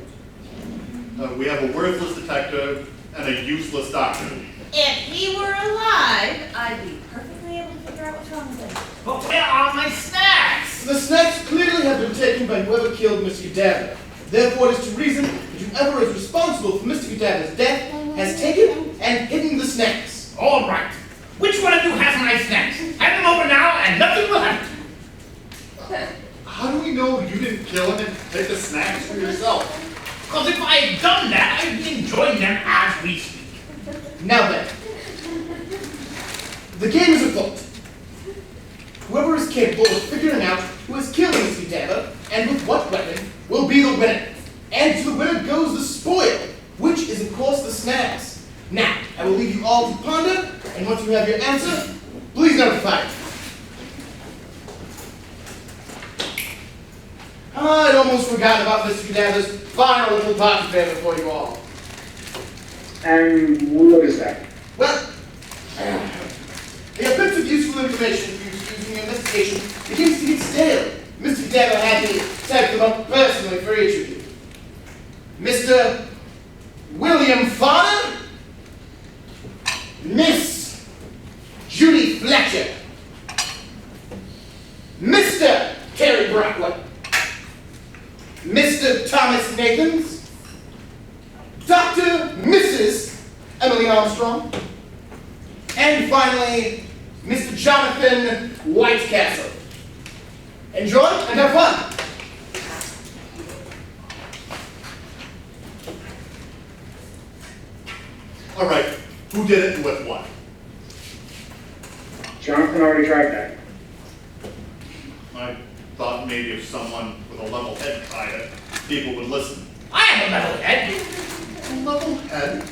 We have a worthless detective and a useless doctor. If he were alive, I'd be perfectly able to figure out what's wrong with him. But where are my snacks? The snacks clearly have been taken by whoever killed Mr. Cadaver. Therefore, it is to reason that whoever is responsible for Mr. Cadaver's death has taken and hidden the snacks. All right. Which one of you has my snacks? Hand them over now and nothing will happen. How do we know you didn't kill him and take the snacks for yourself? Because if I had done that, I'd be enjoying them as we speak. Now then, the game is afoot. Whoever is capable of figuring out who has killed Mr. Cadaver and with what weapon will be the winner. And to the winner goes the spoil, which is of course the snacks. Now, I will leave you all to ponder, and once you have your answer, please notify me. I'd almost forgot about Mr. Cadaver's final little party there before you all. And what is that? Well, the bits of useful information for you to use in your investigation begins to get stale. Mr. Cadaver had me type them up personally for each of you. Mr. William Farner, Miss Judy Fletcher, Mr. Terry Brockwell, Mr. Thomas Nathans, Dr. Mrs. Emily Armstrong, and finally, Mr. Jonathan Whitecastle. Enjoy and have fun. All right, who did it and with what? Jonathan already tried that. I thought maybe if someone with a level head tried it, people would listen. I have a metal head. A level head?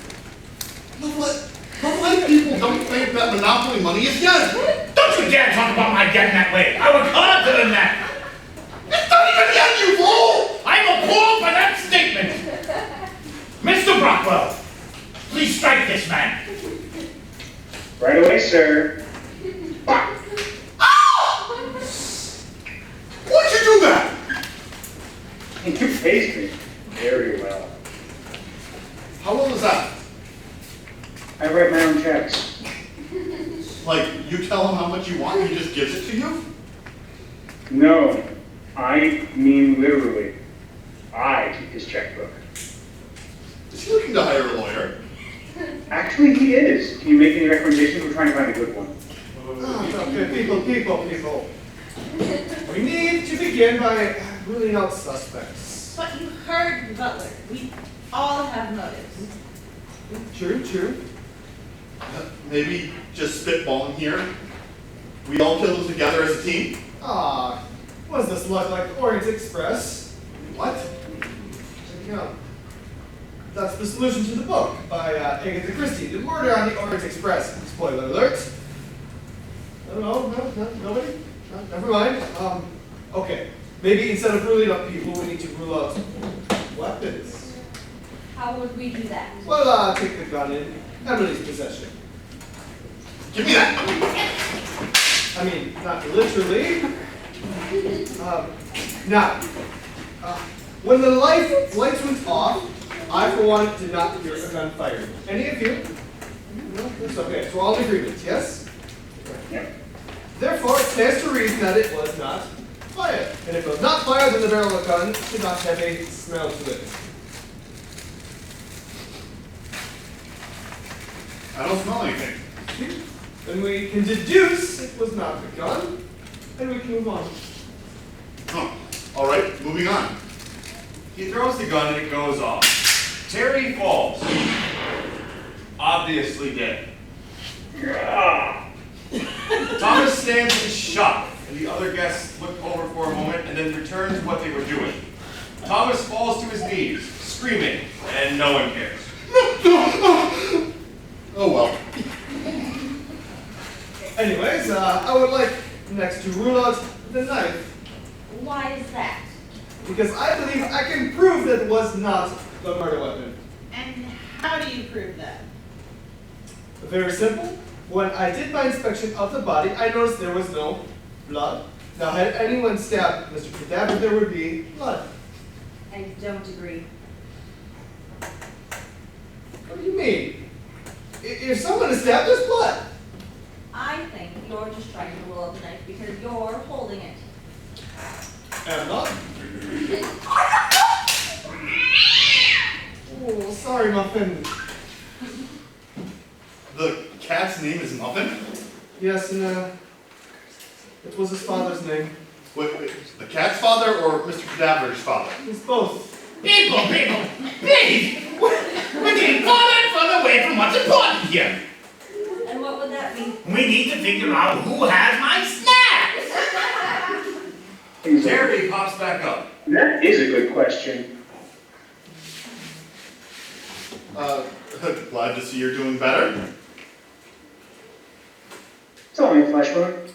Level-headed people don't think that monopoly money is good. Don't you dare talk about my getting that way. I work harder than that. It's not even yet, you fool! I'm appalled by that statement. Mr. Brockwell, please strike this man. Right away, sir. Ah! Why'd you do that? You faced me. background checks. Like, you tell him how much you want and he just gives it to you? No, I mean literally. I keep his checkbook. Is he looking to hire a lawyer? Actually, he is. Can you make any recommendations? We're trying to find a good one. Okay, people. We need to begin by ruling out suspects. But you heard Butler. We all have motives. True. Maybe just spitballing here. We all kill them together as a team? What does this look like? Orient Express. What? You know, that's the solution to the book by Agatha Christie, The Murder on the Orient Express. Spoiler alert. No, nobody? No, never mind. Okay. Maybe instead of ruling out people, we need to rule out weapons. How would we do that? Well, take the gun in Emily's possession. Give me that! I mean, not literally. Now, when the lights went off, I, for one, did not hear a gun fired. Any of you? No, that's okay. So all in agreement, yes? Yep. Therefore, it stands to reason that it was not fired. And if it was not fired, then the barrel of the gun should not have a smell to it. I don't smell anything. See? Then we can deduce it was not the gun, and we can move on. Huh. All right, moving on. He throws the gun and it goes off. Terry falls. Obviously dead. Thomas stands in shock, and the other guests look over for a moment and then return to what they were doing. Thomas falls to his knees, screaming, and no one cares. Oh well. Anyways, I would like next to rule out the knife, Why is that? because I believe I can prove that it was not the murder weapon. And how do you prove that? Very simple. When I did my inspection of the body, I noticed there was no blood. Now, had anyone stabbed Mr. Cadaver, there would be blood. I don't agree. What do you mean? If someone is stabbed, there's blood. I think you're just trying to rule out the knife because you're holding it. Am not. Oh, sorry, Muffin. The cat's name is Muffin? Yes, and it was his father's name. Wait, the cat's father or Mr. Cadaver's father? It's both. People, please! We're getting farther and further away from what's important here. And what would that mean? We need to figure out who has my snacks! Terry pops back up. That is a good question. Glad to see you're doing better. It's only a flesh wound.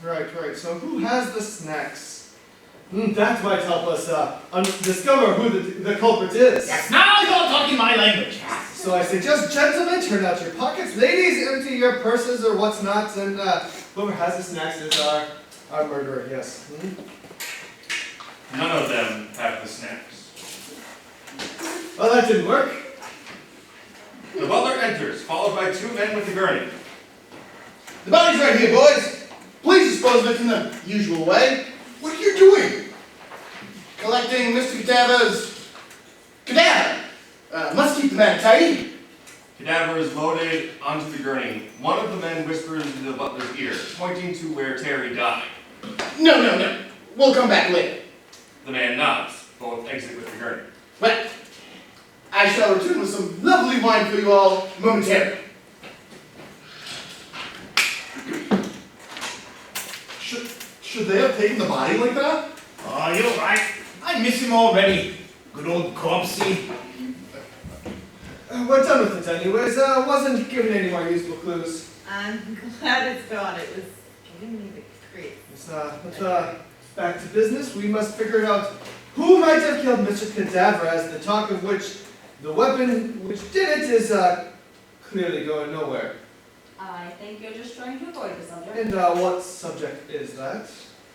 Right. So who has the snacks? That might help us discover who the culprit is. Yes, now you're talking my language. So I suggest, gentlemen, turn out your pockets. Ladies, empty your purses or what's not, and whoever has the snacks is our murderer, yes. None of them have the snacks. Well, that didn't work. The butler enters, followed by two men with the gurney. The body's right here, boys. Please dispose of it in the usual way. What are you doing? Collecting Mr. Cadaver's cadaver. Must keep the man tidy. Cadaver is loaded onto the gurney. One of the men whispers into the butler's ear, pointing to where Terry died. No. We'll come back later. The man nods. Both exit with the gurney. Well, I shall return with some lovely wine for you all momentarily. Should they have taken the body like that? Oh, you're right. I miss him already. Good old corpsey. We're done with it anyways. Wasn't given any more useful clues. I'm glad it's gone. It was giving me the creeps. But back to business. We must figure out who might have killed Mr. Cadaver, as the talk of which the weapon which did it is clearly going nowhere. I think you're just trying to avoid the subject. And what subject is that?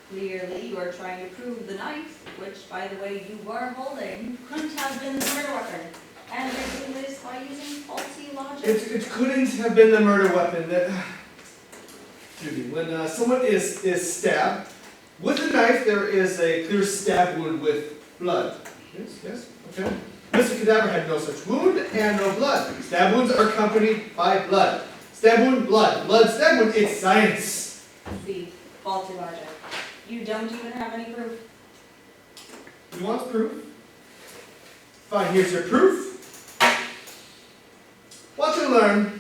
Clearly, you are trying to prove the knife, which, by the way, you were holding, couldn't have been the murder weapon. And they do this by using faulty logic. It couldn't have been the murder weapon that. Judy, when someone is stabbed with a knife, there is a clear stab wound with blood. Yes, okay. Mr. Cadaver had no such wound and no blood. Stab wounds are accompanied by blood. Stab wound, blood. Blood, stab wound, it's science. See, faulty logic. You don't even have any proof. You want proof? Fine, here's your proof. Watch and learn.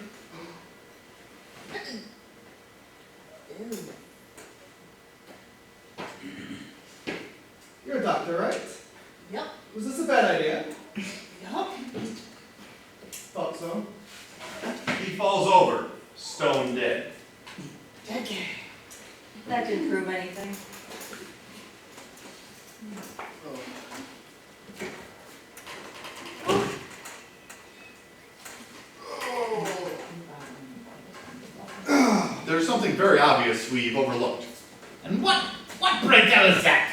You're a doctor, right? Yep. Was this a bad idea? Yep. Thought so. He falls over, stone dead. Dead guy. That didn't prove anything. There's something very obvious we've overlooked. And what breakdown is that?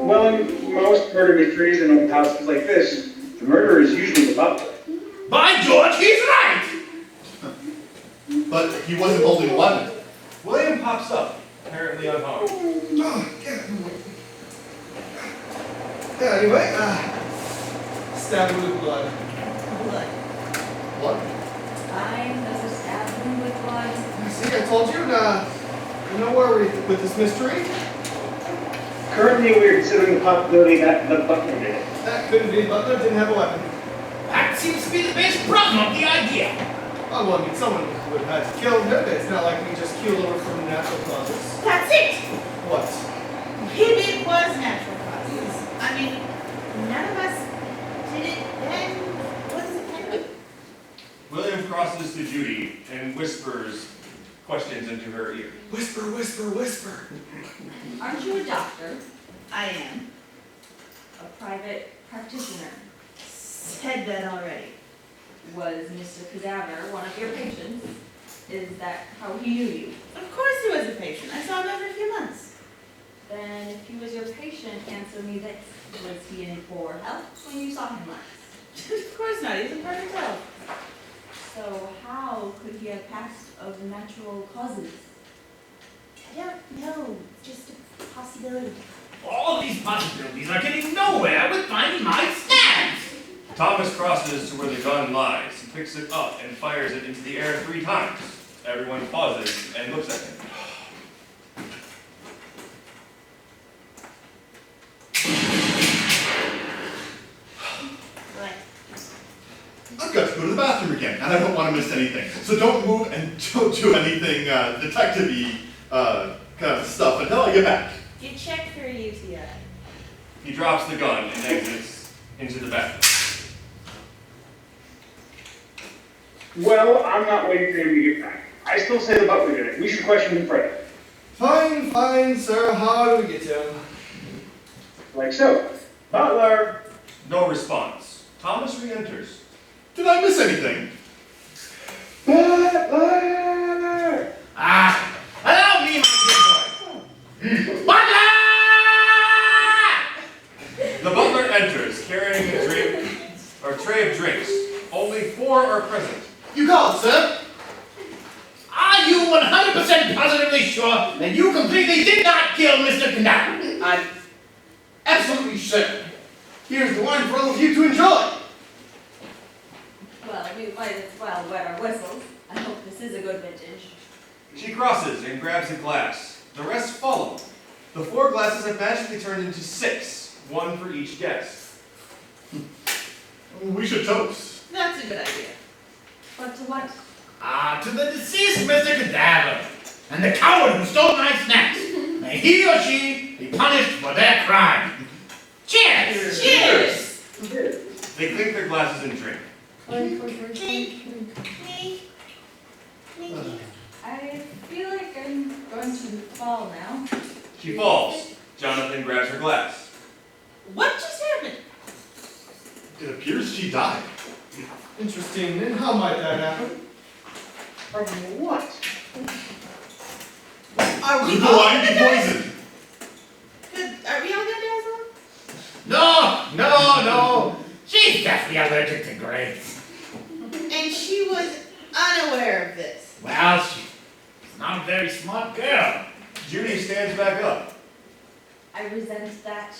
Well, in most murder mysteries and old houses like this, the murderer is usually the butler. By George, he's right! But he wasn't holding a weapon. William pops up, apparently unharmed. Yeah, anyway, stab wound with blood. Blood. What? Fine, does a stab wound with blood. See, I told you, no worry with this mystery. Currently, we are considering the possibility that the butler did it. That couldn't be, Butler didn't have a weapon. That seems to be the base problem of the idea. Oh, well, I mean, someone would have had to kill him. It's not like we just killed over from natural causes. That's it! What? Maybe it was natural causes. I mean, none of us did it then. What does it matter? William crosses to Judy and whispers questions into her ear. Whisper, whisper, whisper. Aren't you a doctor? I am. A private practitioner? Said that already. Was Mr. Cadaver one of your patients? Is that how he knew you? Of course he was a patient. I saw him every few months. Then if he was your patient, answer me this. Was he in for help when you saw him last? Of course not. He's in perfect health. So how could he have passed of natural causes? I don't know. Just a possibility. All these possibilities are getting nowhere with finding my stabs. Thomas crosses to where the gun lies, picks it up, and fires it into the air 3 times. Everyone pauses and looks at him. What? I've got to go to the bathroom again, and I don't want to miss anything. So don't move and don't do anything detective-y kind of stuff until I get back. You checked for a UTI. He drops the gun and exits into the bathroom. Well, I'm not waiting for him to get back. I still say the butler did it. We should question him further. Fine, fine, sir. How do we get to him? Like so. Butler! No response. Thomas re-enters. Did I miss anything? Butler! Allow me, my dear boy. Butler! The butler enters, carrying a tray of drinks. Only 4 are present. You called, sir. Are you 100% positively sure that you completely did not kill Mr. Cadaver? I'm absolutely certain. Here's the wine for all of you to enjoy. Well, we might as well wet our whistles. I hope this is a good vintage. She crosses and grabs a glass. The rest follow. The 4 glasses have magically turned into 6, 1 for each guest. We should toast. That's a good idea. But to what? To the deceased Mr. Cadaver, and the coward who stole my snacks. May he or she be punished for their crime. Cheers! Cheers! They clink their glasses and drink. Clink. Clink. Clink. I feel like I'm going to fall now. She falls. Jonathan grabs her glass. What just happened? It appears she died. Interesting. And how might that happen? From what? Are we Could the all wine gonna be die? poisoned? Are we all gonna die as well? No, She's definitely allergic to grapes. And she was unaware of this. Well, she's not a very smart girl. Judy stands back up. I resent that.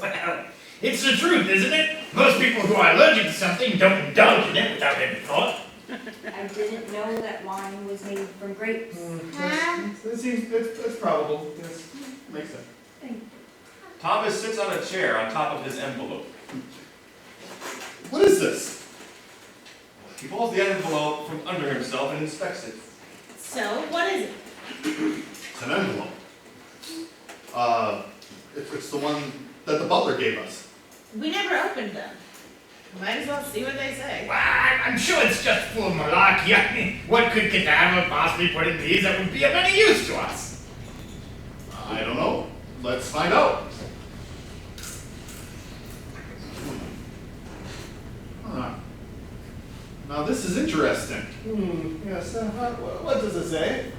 Well, it's the truth, isn't it? Most people who are allergic to something don't indulge in it without any thought. I didn't know that wine was made from grapes. Huh? It's probable. Yes. Makes sense. Thomas sits on a chair on top of his envelope. What is this? He pulls the envelope from under himself and inspects it. So, what is it? It's an envelope. It's the one that the butler gave us. We never opened them. Might as well see what they say. Well, I'm sure it's just full of malarkey. I mean, what could Cadaver possibly put in these that would be of any use to us? I don't know. Let's find out. Huh. Now this is interesting. Yes. What does it say?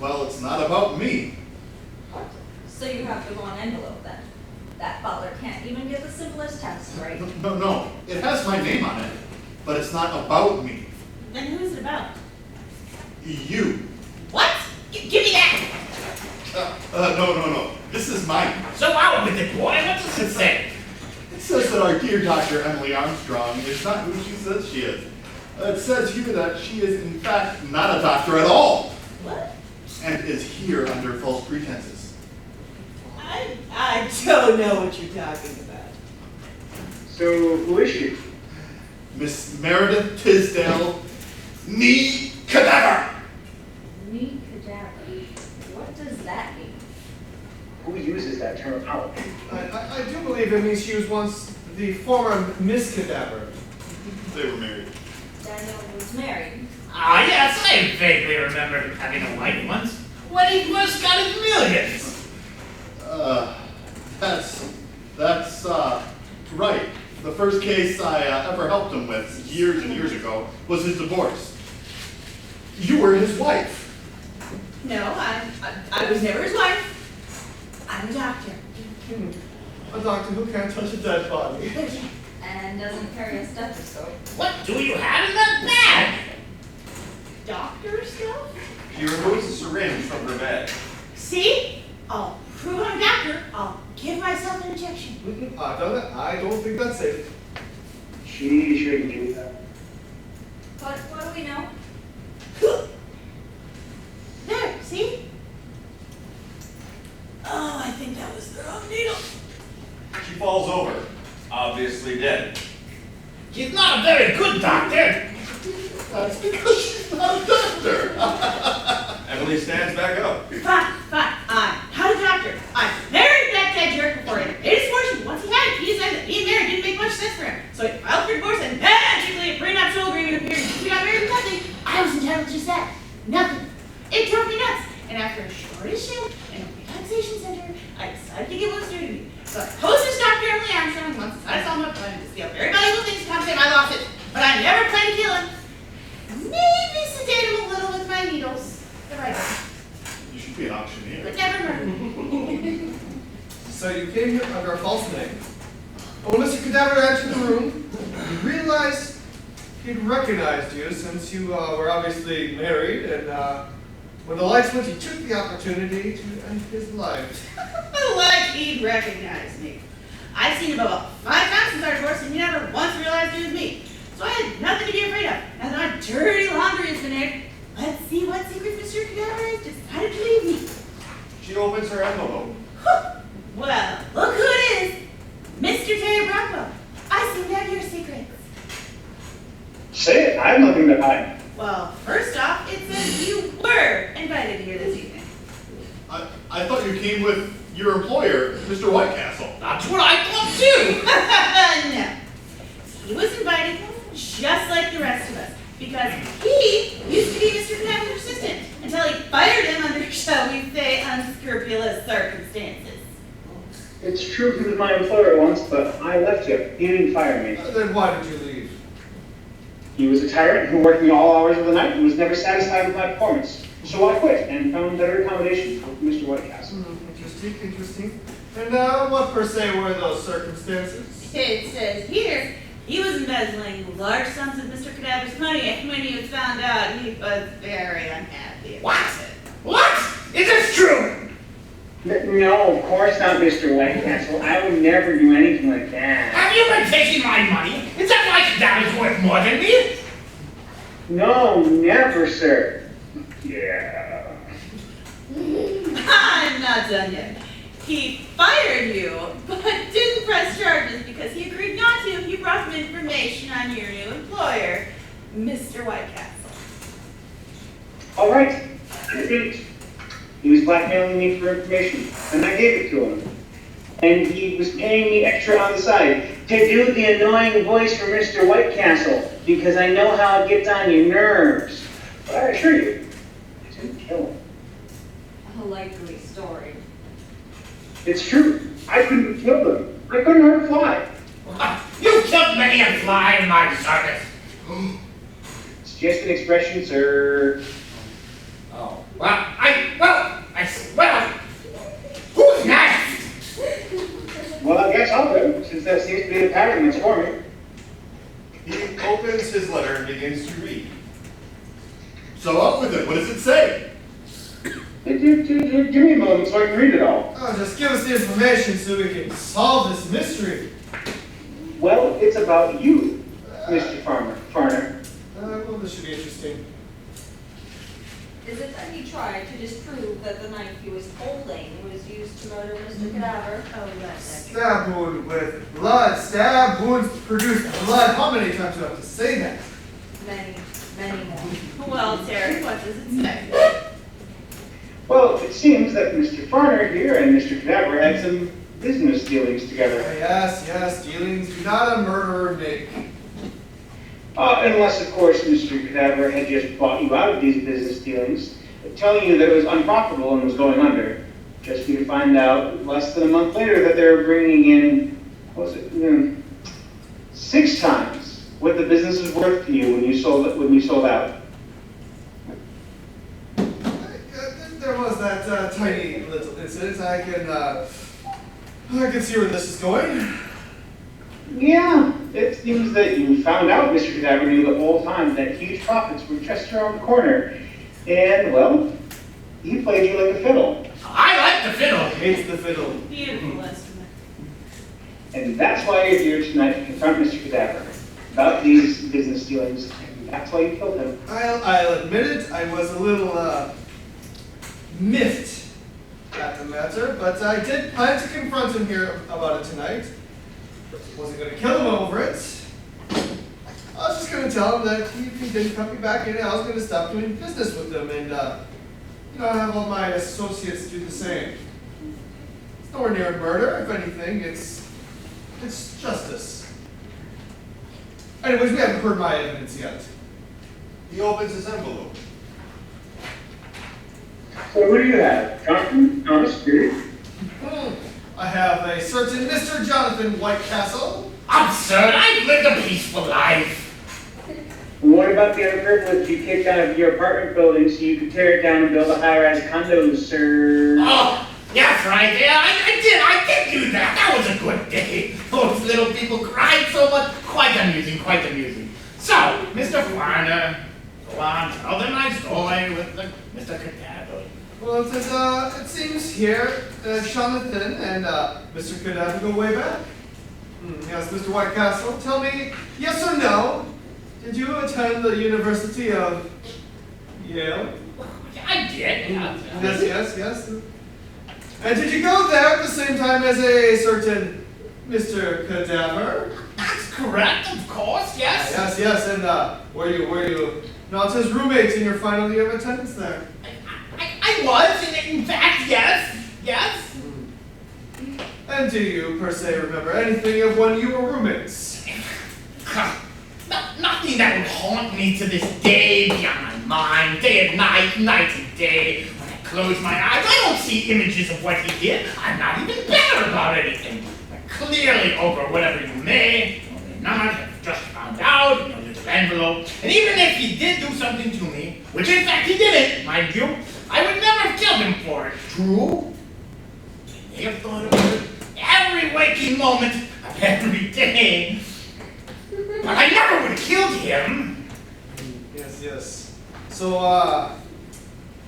Well, it's not about me. So you have the wrong envelope then. That butler can't even get the simplest test right. No. It has my name on it, but it's not about me. Then who's it about? You. What? Give me that! No. This is mine. So out with it, boy. What does it say? It says that our dear Dr. Emily Armstrong is not who she says she is. It says here that she is in fact not a doctor at all, What? and is here under false pretenses. I don't know what you're talking about. So, who is she? Miss Meredith Tisdale, nee cadaver! Me cadaver. What does that mean? Who uses that term out? I do believe it means she was once the former Miss Cadaver. They were married. Daniel was married. Ah, yes, I vaguely remember having a wife once. When he first got his millions. That's right. The first case I ever helped him with years and years ago was his divorce. You were his wife. No, I was never his wife. I'm a doctor. A doctor who can't touch a dead body. And doesn't carry a stethoscope. What do you have in that bag? Doctor stuff? She removes a syringe from her bag. See? I'll prove I'm a doctor. I'll give myself an injection. I don't think that's safe. She shouldn't do that. But what do we know? There, see? Oh, I think that was the wrong needle. She falls over, obviously dead. She's not a very good doctor. That's because she's not a doctor. Emily stands back up. Fine. I'm not a doctor. I married that dead jerk before he made his fortune. Once he had it, he decided that being married didn't make much sense for him. So he filed for divorce and magically a prenuptial agreement appeared. We got married with nothing. I was entitled to just that. Nothing. It drove me nuts. And after a shortish stint in a relaxation center, I decided to give what's due to me. So I posted Dr. Emily Armstrong once I saw my plan to steal very valuable things to compensate my losses. But I never planned to kill him. Maybe sedate him a little with my needles. The right one. You should be an auctioneer. But never murder. So you came here under a false name. But when Mr. Cadaver entered the room, you realized he'd recognized you since you were obviously married, and when the lights went, he took the opportunity to end his life. Like he'd recognize me. I've seen him about 5 times since our divorce, and he never once realized it was me. So I had nothing to be afraid of. Now that my dirty laundry has been aired, let's see what secrets Mr. Cadaver has decided to leave me. She opens her envelope. Well, look who it is. Mr. Terry Brockwell. I seem to have your secrets. Say it, I have nothing to hide. Well, first off, it says you were invited here this evening. I thought you came with your employer, Mr. Whitecastle. That's what I thought too. No. He was invited just like the rest of us because he used to be Mr. Cadaver's assistant until he fired him under, shall we say, unscrupulous circumstances. It's true he was my employer once, but I left him. He didn't fire me. Then why did you leave? He was a tyrant who worked me all hours of the night and was never satisfied with my performance. So I quit and found better accommodations with Mr. Whitecastle. Interesting. And what per se were those circumstances? It says here, he was embezzling large sums of Mr. Cadaver's money, and when he was found out, he was very unhappy about What? it. What? Is this true? No, of course not, Mr. Whitecastle. I would never do anything like that. Have you been taking my money? Is that like that is worth more than me? No, never, sir. Yeah. I'm not done yet. He fired you, but didn't press charges because he agreed not to if you brought him information on your new employer, Mr. Whitecastle. All right, I did it. He was blackmailing me for information, and I gave it to him. And he was paying me extra on the side to do the annoying voice for Mr. Whitecastle, because I know how it gets on your nerves. But I assure you, I didn't kill him. A likely story. It's true. I couldn't have killed him. I couldn't hurt a fly. You killed many a fly in my service. It's just an expression, sir. Oh, well, who's next? Well, I guess I'll go, since that seems to be the pattern that's forming. He opens his letter and begins to read. So up with it. What does it say? Give me a moment so I can read it all. Oh, just give us the information so we can solve this mystery. Well, it's about you, Mr. Farner. Well, this should be interesting. Is it that he tried to disprove that the knife he was holding was used to murder Mr. Cadaver? Oh, that's Stab wound with blood. Stab wounds produce blood. How many times do I have to say that? Many more. Well, Terry, what does it say? Well, it seems that Mr. Farner here and Mr. Cadaver had some business dealings together. Yes, dealings do not a murderer make. Unless, of course, Mr. Cadaver had just bought you out of these business dealings, telling you that it was unprofitable and was going under, just for you to find out less than a month later that they were bringing in, what was it, 6 times what the business was worth to you when you sold out. There was that tiny little incident. I can see where this is going. Yeah, it seems that you found out Mr. Cadaver knew the whole time that huge profits were just around the corner. And, well, he played you like a fiddle. I like the fiddle. Hates the fiddle. Beautiful estimate. And that's why you're here tonight to confront Mr. Cadaver about these business dealings. And that's why you killed him. I'll admit it. I was a little miffed at the matter, but I did plan to confront him here about it tonight. Wasn't going to kill him over it. I was just going to tell him that if he didn't cut me back in, I was going to stop doing business with him and, have all my associates do the same. It's nowhere near murder. If anything, it's justice. Anyways, we haven't heard my evidence yet. He opens his envelope. So what do you have? Jonathan? Thomas? Spirit? I have a certain Mr. Jonathan Whitecastle. Absurd. I've lived a peaceful life. What about the other privilege you kicked out of your apartment building so you could tear it down and build a high-rise condo, sir? Oh, that's right. Yeah, I did do that. That was a good day. Those little people cried so much. Quite amusing. So, Mr. Farner, go on, tell them my story with Mr. Cadaver. Well, it seems here that Jonathan and Mr. Cadaver go way back. Yes, Mr. Whitecastle, tell me, yes or no, did you attend the University of Yale? I did. Yes. And did you go there at the same time as a certain Mr. Cadaver? That's correct, of course, yes. Yes, and were you not his roommate in your final year of attendance there? I was, in fact, yes. And do you, per se, remember anything of when you were roommates? Nothing that would haunt me to this day beyond my mind, day and night, night and day. When I close my eyes, I don't see images of what he did. I'm not even better about anything. I'm clearly over whatever you may or may not have just found out in your little envelope. And even if he did do something to me, which in fact he didn't, mind you, I would never have killed him for it. True? I may have thought about it every waking moment of every day. But I never would have killed him. Yes. So,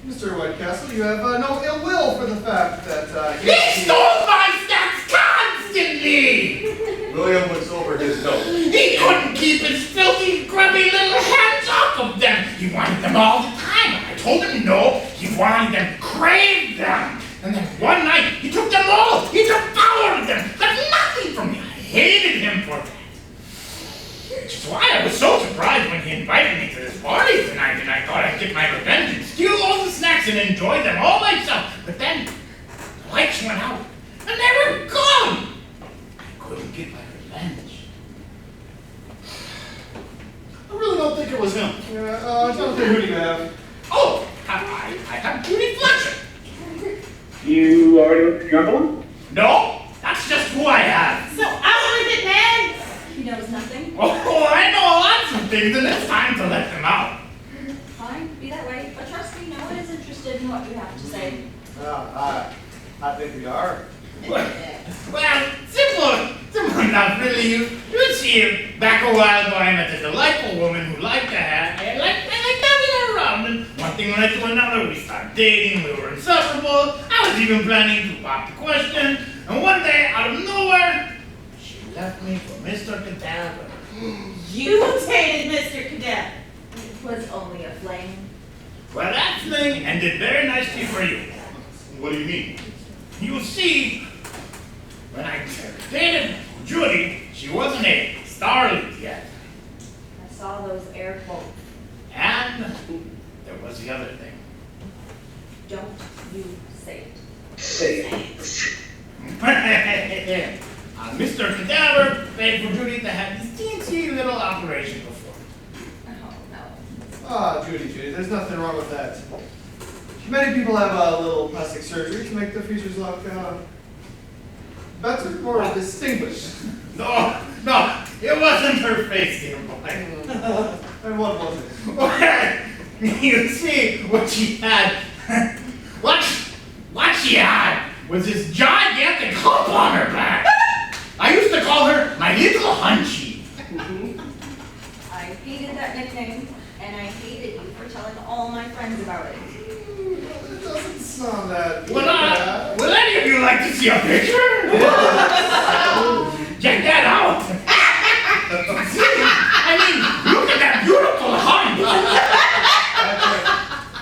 Mr. Whitecastle, you have no ill will for the fact that He stole my snacks constantly! William looks over his note. He couldn't keep his filthy, grubby little hands off of them. He wanted them all the time. I told him no. He wanted them, craved them. And then one night, he took them all. He devoured them. Left nothing for me. I hated him for that. Which is why I was so surprised when he invited me to this party tonight, and I thought I'd get my revenge and steal all the snacks and enjoy them all myself. But then, the lights went out, and they were gone. I couldn't get my revenge. I really don't think it was him. Jonathan, who do you have? Oh, I have Judy Fletcher. You already went to Drumble? No, that's just who I have. So out with it, man! He knows nothing. Oh, I know lots of things, and it's time to let them out. Fine, be that way. But trust me, no one is interested in what you have to say. I think we are. Well, simple enough, really. You see him back a while ago. I met a delightful woman who liked to have, I liked having her around, and one thing led to another. We started dating, we were inseparable. I was even planning to pop the question, and one day, out of nowhere, she left me for Mr. Cadaver. You dated Mr. Cadet. It was only a fling. Well, that thing ended very nicely for you. What do you mean? You see, when I dated Judy, she wasn't a starlet yet. I saw those air quotes. And there was the other thing. Don't you say it. Mr. Cadaver paid for Judy to have this teensy little operation before. Oh, no. Ah, Judy, there's nothing wrong with that. Many people have a little plastic surgery to make their features look better, more distinguished. No, it wasn't her face, dear boy. And what was it? You see, what she had was this gigantic hump on her back. I used to call her my little hunchy. I hated that nickname, and I hated you for telling all my friends about it. It doesn't sound that Will any of you like to see a picture? Check that out. I mean, look at that beautiful hump.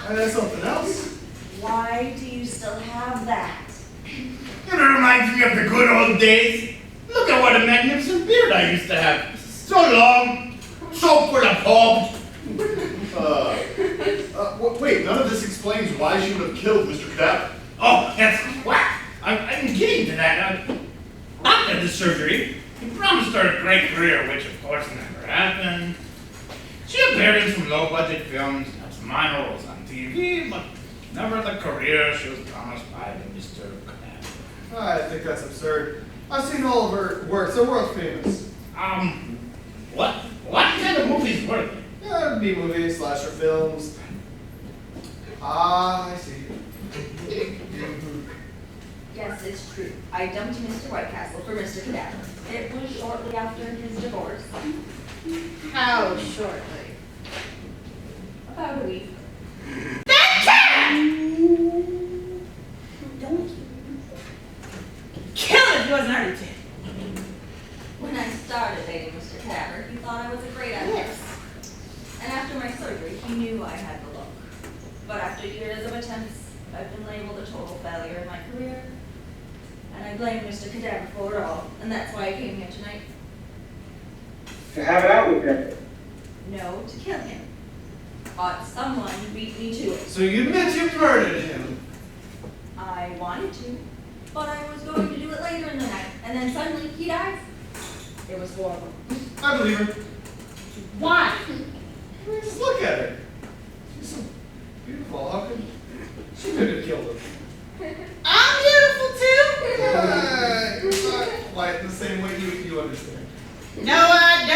And there's something else. Why do you still have that? It reminds me of the good old days. Look at what a magnificent beard I used to have. So long, so full of hope. Wait, none of this explains why she would have killed Mr. Cadaver. Oh, that's what? I'm getting to that. After the surgery, he promised her a great career, which of course never happened. She appeared in some low-budget films, had some minor roles on TV, but never the career she was promised by Mr. Cadaver. I think that's absurd. I've seen all of her works. They're world famous. What kind of movies were they? Yeah, B-movies, slasher films. Ah, I see. Yes, it's true. I dumped Mr. Whitecastle for Mr. Cadaver. It was shortly after his divorce. How shortly? About a week. Don't you? Kill him if he wasn't already dead. When I started dating Mr. Cadaver, he thought I was a great actress. And after my surgery, he knew I had the look. But after years of attempts, I've been labeled a total failure in my career. And I blame Mr. Cadaver for it all. And that's why I came here tonight. To have it out with him. No, to kill him. But someone beat me to it. So you admit you murdered him? I wanted to, but I was going to do it later in the night. And then suddenly he dies. It was horrible. I believe her. Why? I mean, just look at her. She's so beautiful. How could she could have killed him? I'm beautiful too. You're not quite the same way you understand. No, I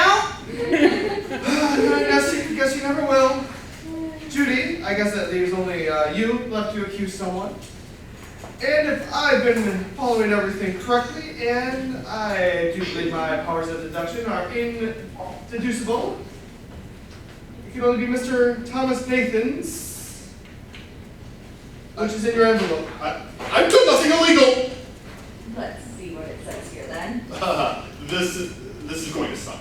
I guess you never will. Judy, I guess that leaves only you left to accuse someone. And if I've been following everything correctly, and I do believe my powers of deduction are indeducible, it can only be Mr. Thomas Nathan's, which is in your envelope. I've done nothing illegal. Let's see what it says here then. This is going to suck.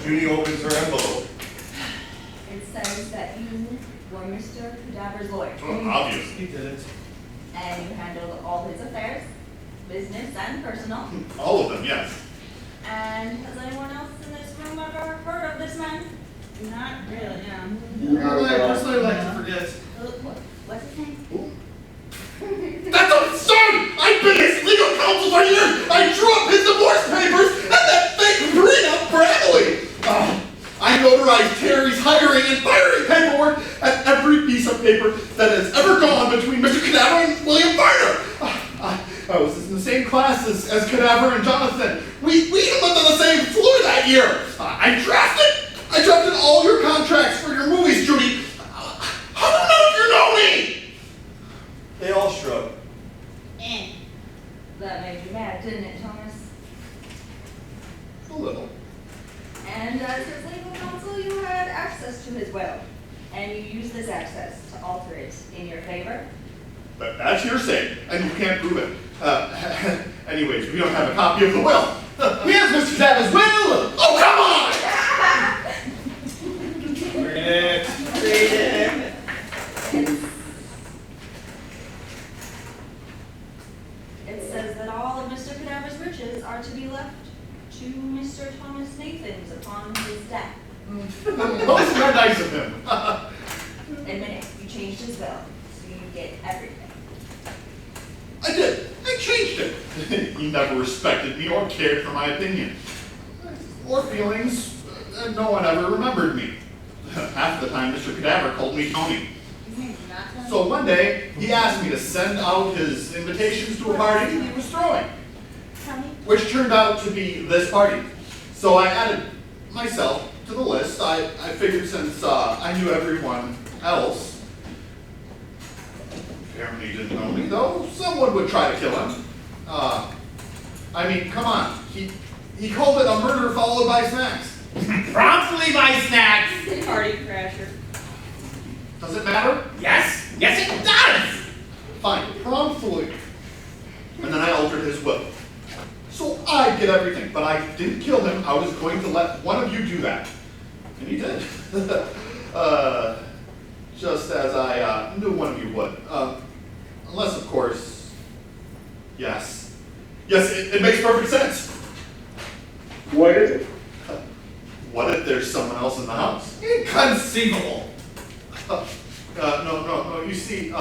Judy opens her envelope. It says that you were Mr. Cadaver's lawyer. Obvious. He did it. And you handled all his affairs, business and personal. All of them, yes. And has anyone else in this room ever heard of this man? Not really, no. I personally like to forget. What's his name? That's absurd! I've been his legal counsel for years! I drew up his divorce papers and that fake prenup for Emily! I notarized Terry's hiring and firing paperwork and every piece of paper that has ever gone between Mr. Cadaver and William Varner! I was in the same class as Cadaver and Jonathan. We even lived on the same floor that year! I drafted all your contracts for your movies, Judy! How do none of you know me? They all shrug. That made you mad, didn't it, Thomas? A little. And as his legal counsel, you had access to his will. And you used this access to alter it in your favor. But that's hearsay, and you can't prove it. Anyways, we don't have a copy of the will. Here's Mr. Cadaver's will! Oh, come on! Read it. Read it. It says that all of Mr. Cadaver's riches are to be left to Mr. Thomas Nathan's upon his death. Those are nice of him. Admit it, you changed his will, so you get everything. I did. I changed it. He never respected me or cared for my opinion. Or feelings. No one ever remembered me. Half the time, Mr. Cadaver called me Tony. His name's not Tony. So one day, he asked me to send out his invitations to a party he was throwing, Tony? which turned out to be this party. So I added myself to the list. I figured since I knew everyone else, apparently didn't know me though, someone would try to kill him. I mean, come on. He called it a murder followed by snacks. Promptly by snacks. Party crasher. Does it matter? Yes, yes it does. Fine, promptly. And then I altered his will. So I get everything, but I didn't kill him. I was going to let one of you do that. And he did. Just as I knew one of you would. Unless, of course, yes. Yes, it makes perfect sense. What is it? What if there's someone else in the house? Inconceivable. No. You see,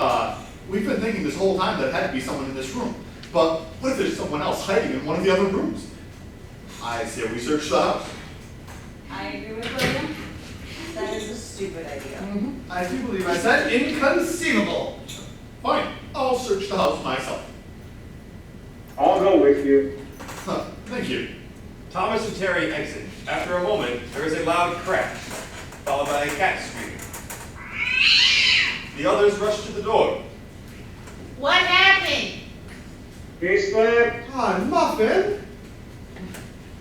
we've been thinking this whole time that it had to be someone in this room. But what if there's someone else hiding in one of the other rooms? I say we search the house. I agree with William. That is a stupid idea. I do believe I said inconceivable. Fine, I'll search the house myself. I'll go with you. Thank you. Thomas and Terry exit. After a moment, there is a loud crash, followed by a cat screaming. The others rush to the door. What happened? He slept? Muffin?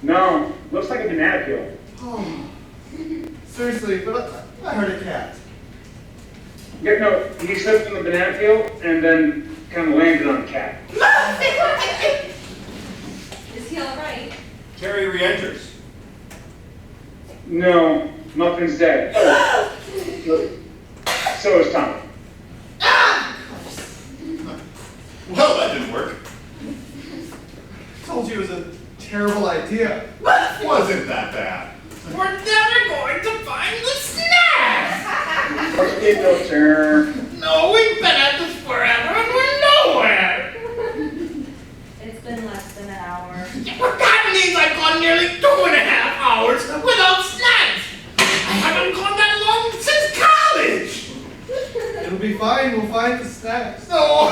No. Looks like a banana peel. Oh. Seriously, but I heard a cat. Yeah, no, he slipped on the banana peel and then kind of landed on the cat. Is he alright? Terry re-enters. No, Muffin's dead. So is Tommy. Well, that didn't work. Told you it was a terrible idea. Wasn't that bad. We're never going to find the snacks. Okay, Doctor. No, we've been at this forever and we're nowhere. It's been less than an hour. Well, that means I've gone nearly 2.5 hours without snacks. I haven't gone that long since college. It'll be fine, we'll find the snacks. No,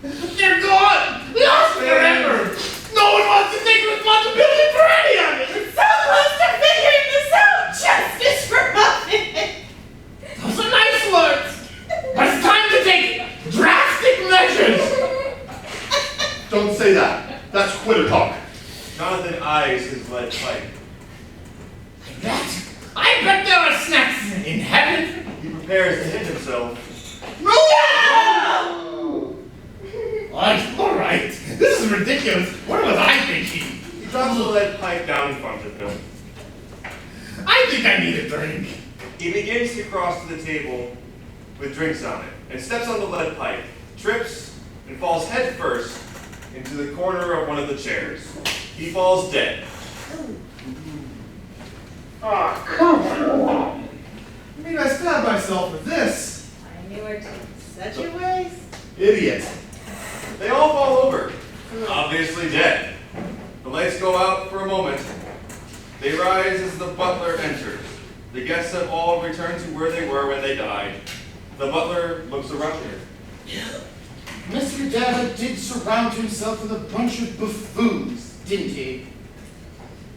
they're gone. Lost forever. No one wants to take responsibility for any of it. So close to figuring this out! Justice for Muffin! Those are nice words. But it's time to take drastic measures. Don't say that. That's quitter talk. Jonathan eyes his lead pipe. I bet there are snacks in heaven. He prepares to hit himself. No! All right. This is ridiculous. What was I thinking? He drops the lead pipe down in front of him. I think I need a drink. He begins to cross to the table with drinks on it and steps on the lead pipe, trips, and falls head first into the corner of one of the chairs. He falls dead. Oh, come on. I mean, I stabbed myself with this. I knew it. Such a waste. Idiot. They all fall over, obviously dead. The lights go out for a moment. They rise as the butler enters. The guests have all returned to where they were when they died. The butler looks around here. Mr. Dava did surround himself with a bunch of buffoons, didn't he?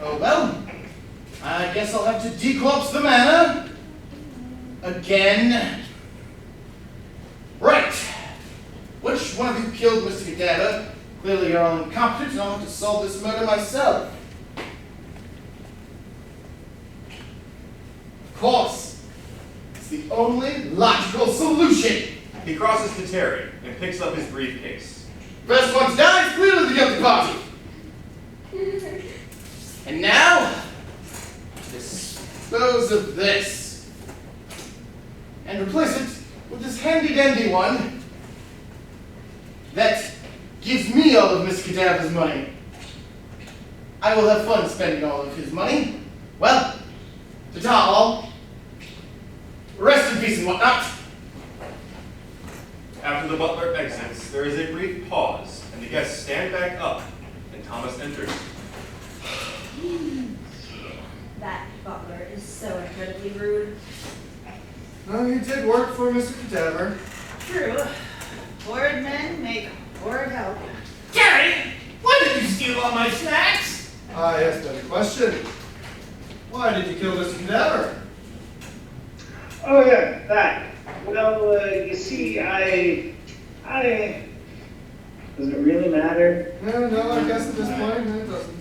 Oh well, I guess I'll have to decorpse the manor. Again. Right. Which one of you killed Mr. Dava? Clearly you're all incompetent and I'll have to solve this murder myself. Of course. It's the only logical solution. He crosses to Terry and picks up his briefcase. First one to die is clearly the guilty party. And now, dispose of this. And replace it with this handy-dandy one that gives me all of Miss Cadaver's money. I will have fun spending all of his money. Well, ta-ta all. Rest in peace and whatnot. After the butler exits, there is a brief pause, and the guests stand back up, and Thomas enters. That butler is so incredibly rude. Well, you did work for Mr. Cadaver. True. Horrid men make horrid help. Gary, why did you steal all my snacks? Ah, yes, better question. Why did you kill Mr. Cadaver? Oh, yeah, that. Well, you see, I... Does it really matter? No, I guess at this point, it doesn't.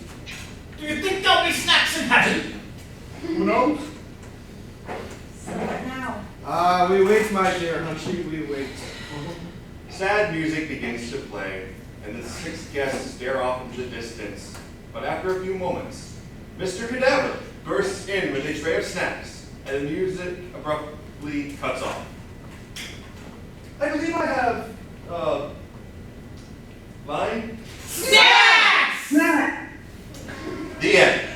Do you think there'll be snacks in heaven? Who knows? So what now? Ah, we wait, my dear Hunchy, we wait. Sad music begins to play, and the 6 guests stare off into the distance. But after a few moments, Mr. Cadaver bursts in with a tray of snacks, and the music abruptly cuts off. I believe I have, line? Snacks! Nah. The end.